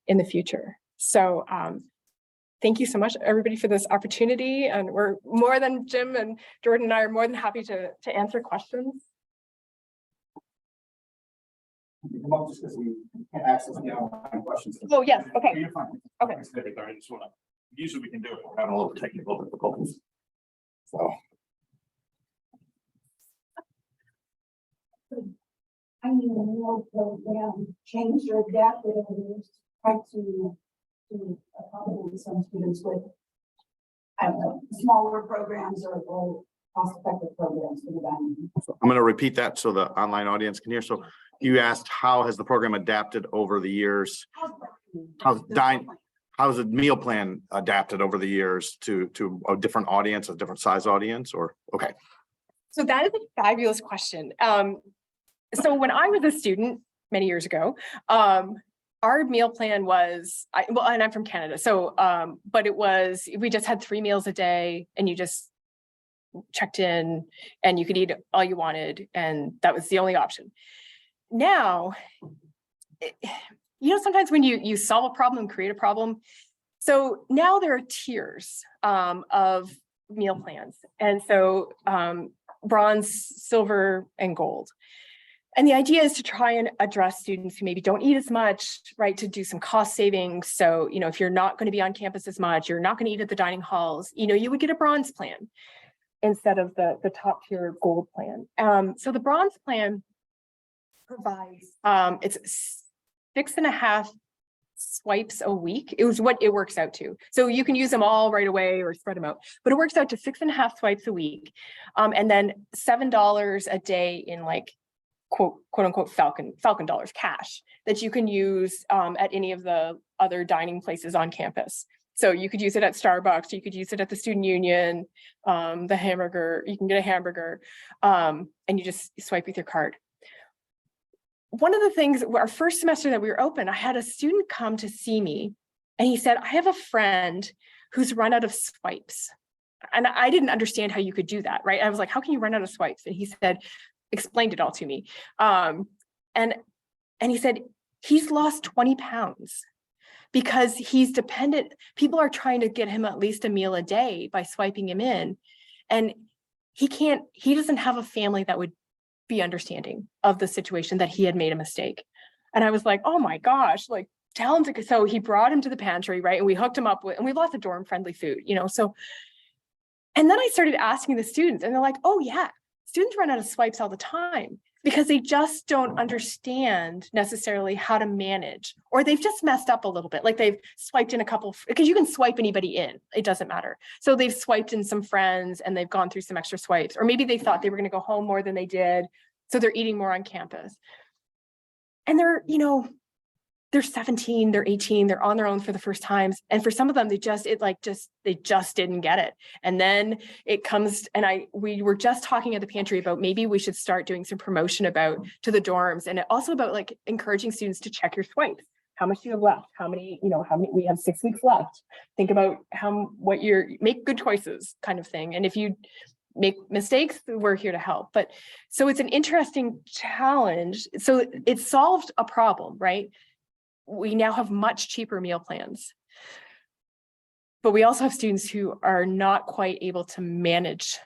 in the future. So, thank you so much, everybody, for this opportunity. And we're more than Jim and Jordan and I are more than happy to answer questions. Come up just because we can't access the online questions. Oh, yes, okay. You're fine. Okay. I just wanna, usually we can do it, we're having a little technical difficulties. So. I mean, the meal program changed or adapted over the years, try to accommodate some students with, I don't know, smaller programs or cost-effective programs for the dining. I'm going to repeat that so the online audience can hear. So you asked, how has the program adapted over the years? How's the meal plan adapted over the years to a different audience, a different size audience, or, okay. So that is a fabulous question. So when I was a student many years ago, our meal plan was, and I'm from Canada, so, but it was, we just had 3 meals a day and you just checked in and you could eat all you wanted. And that was the only option. Now, sometimes when you solve a problem, create a problem. So now there are tiers of meal plans. And so bronze, silver, and gold. And the idea is to try and address students who maybe don't eat as much, right, to do some cost savings. So, if you're not going to be on campus as much, you're not going to eat at the dining halls, you would get a bronze plan instead of the top tier gold plan. So the bronze plan provides, it's 6.5 swipes a week. It was what it works out to. So you can use them all right away or spread them out, but it works out to 6.5 swipes a week. And then $7 a day in quote unquote Falcon dollars cash that you can use at any of the other dining places on campus. So you could use it at Starbucks, you could use it at the student union, the hamburger, you can get a hamburger, and you just swipe with your card. One of the things, our first semester that we were open, I had a student come to see me and he said, I have a friend who's run out of swipes. And I didn't understand how you could do that, right? I was like, how can you run out of swipes? And he said, explained it all to me. And he said, he's lost 20 pounds because he's dependent. People are trying to get him at least a meal a day by swiping him in. And he doesn't have a family that would be understanding of the situation that he had made a mistake. And I was like, oh my gosh, tell him to, so he brought him to the pantry, right? And we hooked him up with, and we lots of dorm friendly food, so. And then I started asking the students and they're like, oh yeah, students run out of swipes all the time because they just don't understand necessarily how to manage, or they've just messed up a little bit. Like they've swiped in a couple, because you can swipe anybody in, it doesn't matter. So they've swiped in some friends and they've gone through some extra swipes, or maybe they thought they were going to go home more than they did. So they're eating more on campus. And they're 17, they're 18, they're on their own for the first times. And for some of them, they just didn't get it. And then it comes, and we were just talking at the pantry about maybe we should start doing some promotion to the dorms, and also about encouraging students to check your swipes. How much do you have left? How many, we have 6 weeks left. Think about make good choices kind of thing. And if you make mistakes, we're here to help. But so it's an interesting challenge. So it solved a problem, right? We now have much cheaper meal plans, but we also have students who are not quite able to manage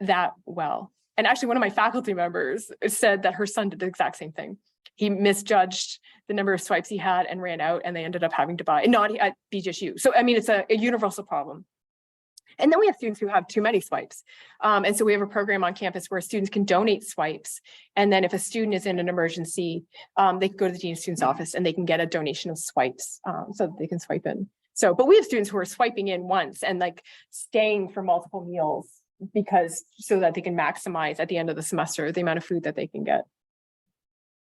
that well. And actually one of my faculty members said that her son did the exact same thing. He misjudged the number of swipes he had and ran out, and they ended up having to buy, not at BGSU. So, it's a universal problem. And then we have students who have too many swipes. And so we have a program on campus where students can donate swipes. And then if a student is in an emergency, they can go to the Dean of Students office and they can get a donation of swipes so that they can swipe in. So, but we have students who are swiping in once and staying for multiple meals so that they can maximize at the end of the semester the amount of food that they can get.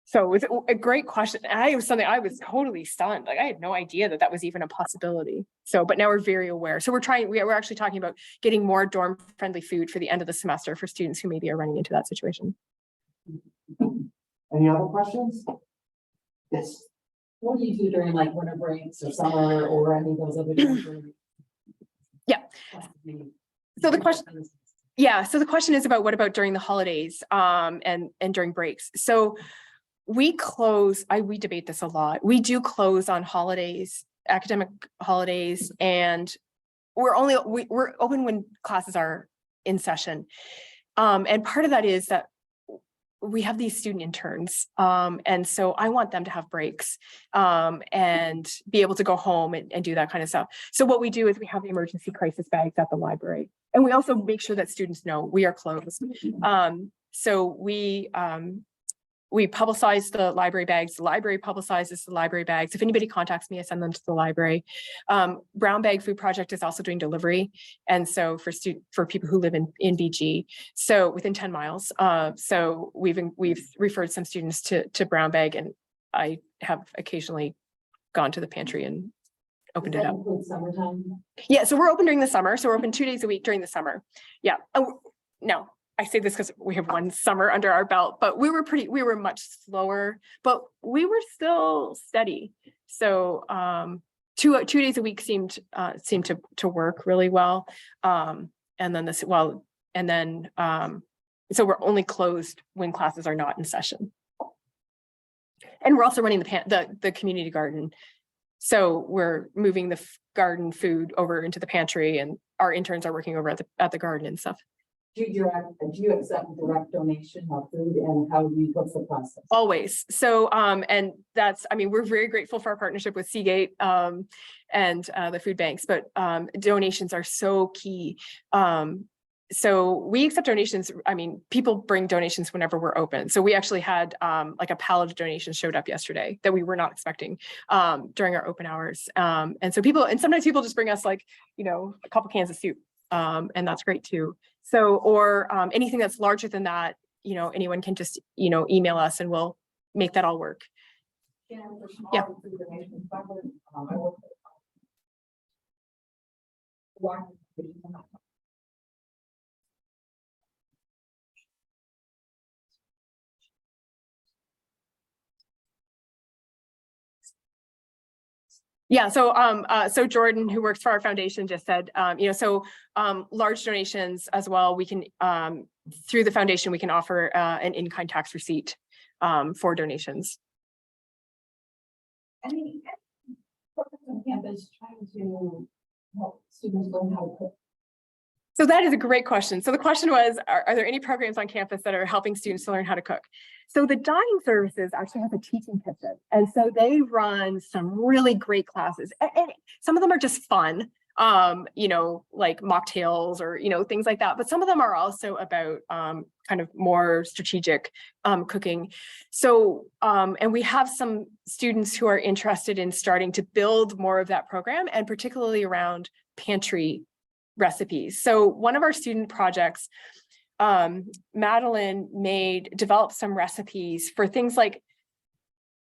So it was a great question. And it was something I was totally stunned. I had no idea that was even a possibility. So, but now we're very aware. So we're actually talking about getting more dorm friendly food for the end of the semester for students who maybe are running into that situation. Any other questions? Yes. What do you do during winter breaks or summer or any of those other times? Yeah. So the question is about what about during the holidays and during breaks. So we debate this a lot. We do close on holidays, academic holidays, and we're open when classes are in session. And part of that is that we have these student interns. And so I want them to have breaks and be able to go home and do that kind of stuff. So what we do is we have the emergency crisis bags at the library. And we also make sure that students know we are closed. So we publicize the library bags. The library publicizes the library bags. If anybody contacts me, I send them to the library. Brown Bag Food Project is also doing delivery. And so for people who live in BG, so within 10 miles. So we've referred some students to Brown Bag, and I have occasionally gone to the pantry and opened it up. Summertime? Yeah, so we're open during the summer. So we're open 2 days a week during the summer. Yeah. Oh, no. I say this because we have one summer under our belt, but we were much slower, but we were still steady. So 2 days a week seemed to work really well. And then so we're only closed when classes are not in session. And we're also running the community garden. So we're moving the garden food over into the pantry, and our interns are working over at the garden and stuff. Do you accept direct donation of food, and what's the process? Always. So, and that's, I mean, we're very grateful for our partnership with Seagate and the food banks, but donations are so key. So we accept donations. I mean, people bring donations whenever we're open. So we actually had like a pallet of donations showed up yesterday that we were not expecting during our open hours. And so sometimes people just bring us like, a couple cans of soup. And that's great too. So, or anything that's larger than that, anyone can just, email us and we'll make that all work. Yeah. Yeah, so Jordan, who works for our foundation, just said, large donations as well, we can, through the foundation, we can offer an in-kind tax receipt for donations. Any programs on campus trying to help students learn how to cook? So that is a great question. So the question was, are there any programs on campus that are helping students to learn how to cook? So the dining services actually have a teaching kitchen. And so they run some really great classes. And some of them are just fun, like mocktails or, things like that. But some of them are also about kind of more strategic cooking. So, and we have some students who are interested in starting to build more of that program, and particularly around pantry recipes. So one of our student projects, Madeline developed some recipes for things like,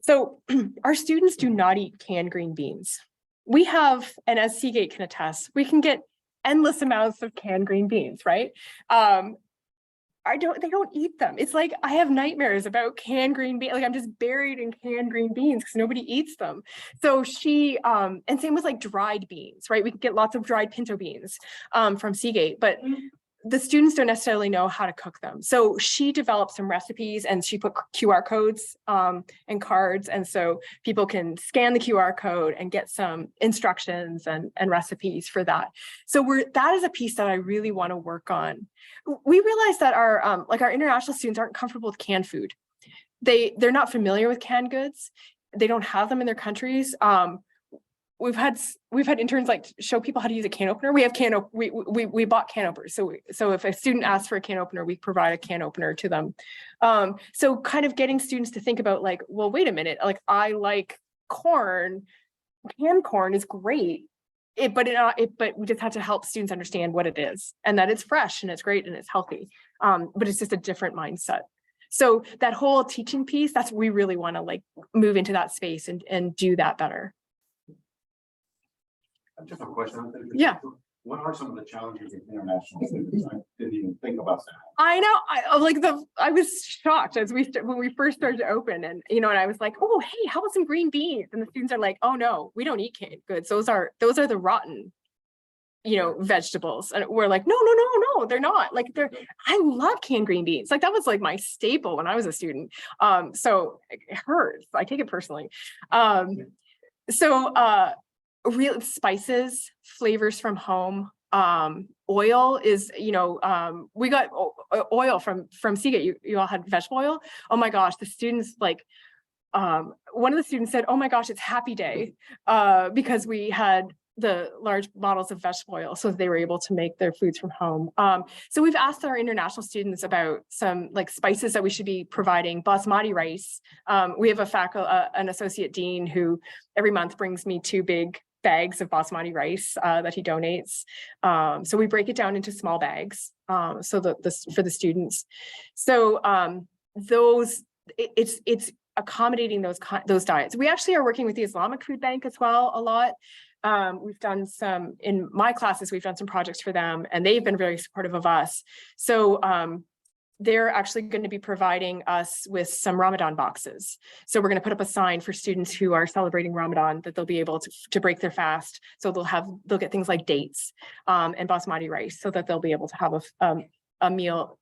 so our students do not eat canned green beans. We have, and as Seagate can attest, we can get endless amounts of canned green beans, right? They don't eat them. It's like, I have nightmares about canned green beans. Like I'm just buried in canned green beans because nobody eats them. So she, and same with like dried beans, right? We can get lots of dried pinto beans from Seagate, but the students don't necessarily know how to cook them. So she developed some recipes and she put QR codes and cards. And so people can scan the QR code and get some instructions and recipes for that. So that is a piece that I really want to work on. We realize that our international students aren't comfortable with canned food. They're not familiar with canned goods. They don't have them in their countries. We've had interns like show people how to use a can opener. We have we bought can openers. So if a student asks for a can opener, we provide a can opener to them. So kind of getting students to think about like, well, wait a minute, like I like corn, canned corn is great. But we just have to help students understand what it is and that it's fresh and it's great and it's healthy. But it's just a different mindset. So that whole teaching piece, that's what we really want to like move into that space and do that better. Just a question. Yeah. What are some of the challenges in international students? I didn't even think about that. I know. I was shocked when we first started to open, and and I was like, oh, hey, how about some green beans? And the students are like, oh no, we don't eat canned goods. Those are the rotten, vegetables. And we're like, no, they're not. Like I love canned green beans. Like that was like my staple when I was a student. So it hurts. I take it personally. Real spices, flavors from home, oil is, we got oil from Seagate. You all had vegetable oil. Oh my gosh, the students like, one of the students said, oh my gosh, it's happy day, because we had the large bottles of vegetable oil, so they were able to make their foods from home. So we've asked our international students about some like spices that we should be providing. Basmati rice. We have an associate dean who every month brings me 2 big bags of basmati rice that he donates. So we break it down into small bags, so for the students. So it's accommodating those diets. We actually are working with the Islamic Food Bank as well a lot. We've done some, in my classes, we've done some projects for them, and they've been very supportive of us. So they're actually going to be providing us with some Ramadan boxes. So we're going to put up a sign for students who are celebrating Ramadan that they'll be able to break their fast. So they'll get things like dates and basmati rice, so that they'll be able to have a meal,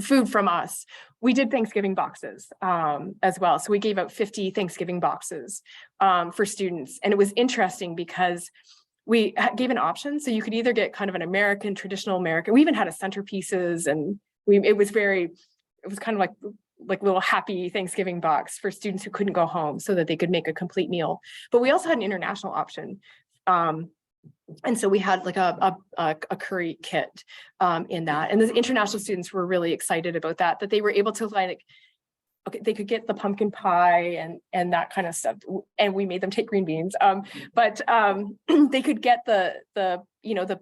food from us. We did Thanksgiving boxes as well. So we gave out 50 Thanksgiving boxes for students. And it was interesting because we gave an option. So you could either get kind of an American, traditional American. We even had a centerpieces, and it was kind of like little happy Thanksgiving box for students who couldn't go home, so that they could make a complete meal. But we also had an international option. And so we had like a curry kit in that. And the international students were really excited about that they were able to like, okay, they could get the pumpkin pie and that kind of stuff. And we made them take green beans. But they could get the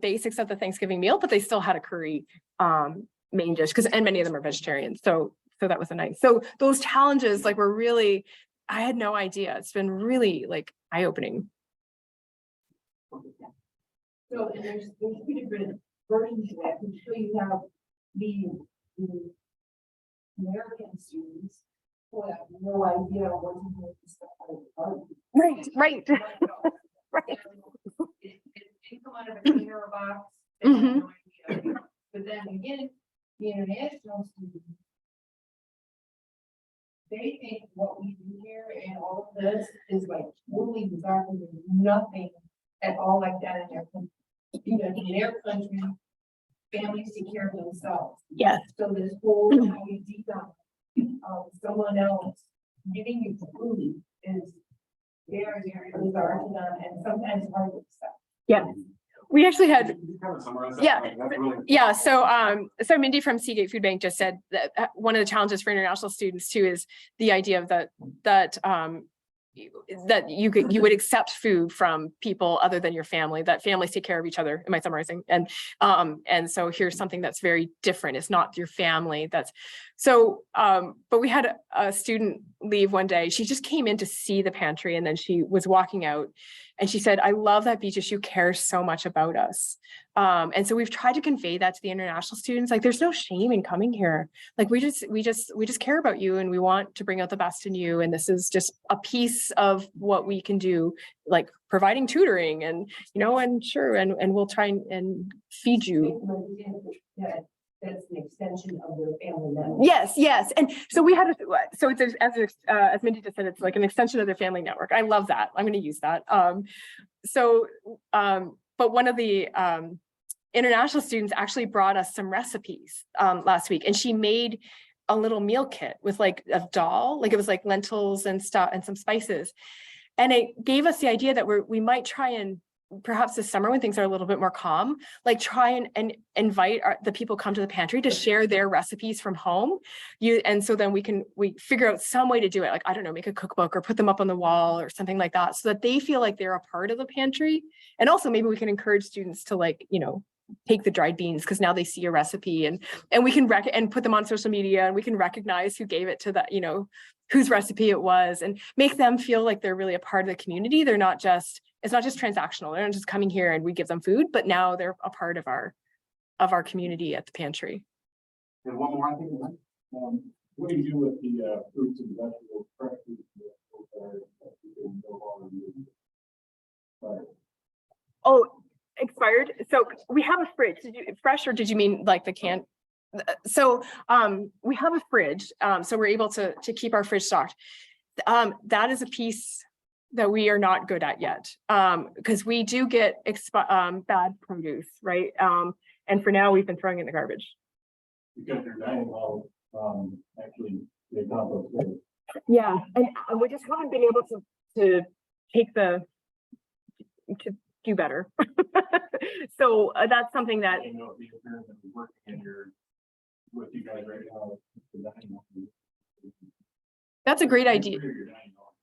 basics of the Thanksgiving meal, but they still had a curry main dish, and many of them are vegetarians. So that was nice. So those challenges were really, I had no idea. It's been really eye-opening. So and there's 2 different versions of that. So you have the American students who have no idea what to do with the stuff out of the garden. Right. Right. It come out of a container box. Mhm. But then again, the international students, they think what we do here and all of this is totally bizarre. There's nothing at all like that in their country. In their country, families take care of themselves. Yes. So this whole idea of someone else giving you food is very, very bizarre to them, and sometimes hard to accept. Yeah. We actually had, Can you kind of summarize that? Yeah. That's really. yeah. So Mindy from Seagate Food Bank just said that one of the challenges for international students too is the idea of that you would accept food from people other than your family, that families take care of each other. Am I summarizing? And so here's something that's very different. It's not your family. That's so, but we had a student leave one day. She just came in to see the pantry, and then she was walking out and she said, I love that BGSU cares so much about us. And so we've tried to convey that to the international students. There's no shame in coming here. We just care about you, and we want to bring out the best in you. And this is just a piece of what we can do, providing tutoring and, and we'll try and feed you. That's an extension of their family network. Yes. And so we had so it's as Mindy just said, it's like an extension of their family network. I love that. I'm going to use that. But one of the international students actually brought us some recipes last week, and she made a little meal kit with a dal, it was lentils and stuff and some spices. And it gave us the idea that we might try and perhaps this summer, when things are a little bit more calm, try and invite the people come to the pantry to share their recipes from home. And so then we figure out some way to do it. I don't know, make a cookbook or put them up on the wall or something like that, so that they feel like they're a part of the pantry. And also maybe we can encourage students to take the dried beans, because now they see a recipe, and we can and put them on social media, and we can recognize who gave it to that, whose recipe it was, and make them feel like they're really a part of the community. It's not just transactional. They're not just coming here and we give them food, but now they're a part of our community at the pantry. And one more, I think. What do you do with the fruits and vegetables? Fresh fruits and vegetables? Oh, expired. So we have a fridge. Fresh, or did you mean the can? So we have a fridge. So we're able to keep our fridge stocked. That is a piece that we are not good at yet, because we do get bad produce, right? And for now, we've been throwing it in the garbage. Because your dining hall, actually, they compost it. Yeah, and we just haven't been able to take to do better. So that's something that, I didn't know if the intern that was working in with you guys right now. the dining hall. that's a great idea. Your dining hall.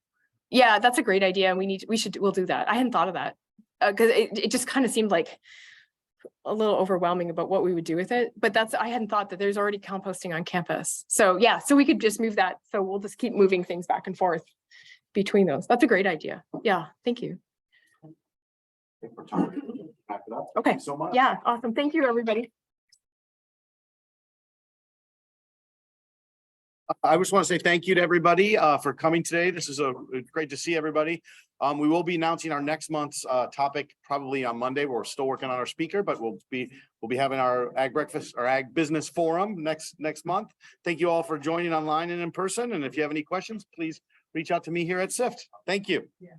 Yeah, that's a great idea. And we'll do that. I hadn't thought of that. Cause it just kind of seemed like a little overwhelming about what we would do with it, but I hadn't thought that there's already composting on campus. So yeah, so we could just move that. So we'll just keep moving things back and forth between those. That's a great idea. Yeah, thank you. I think we're time to wrap it up. Okay. Thank you so much. Yeah, awesome. Thank you, everybody. I just want to say thank you to everybody for coming today. This is great to see everybody. We will be announcing our next month's topic probably on Monday. We're still working on our speaker, but we'll be having our ag breakfast or ag business forum next month. Thank you all for joining online and in person. And if you have any questions, please reach out to me here at SIFT. Thank you. Yeah.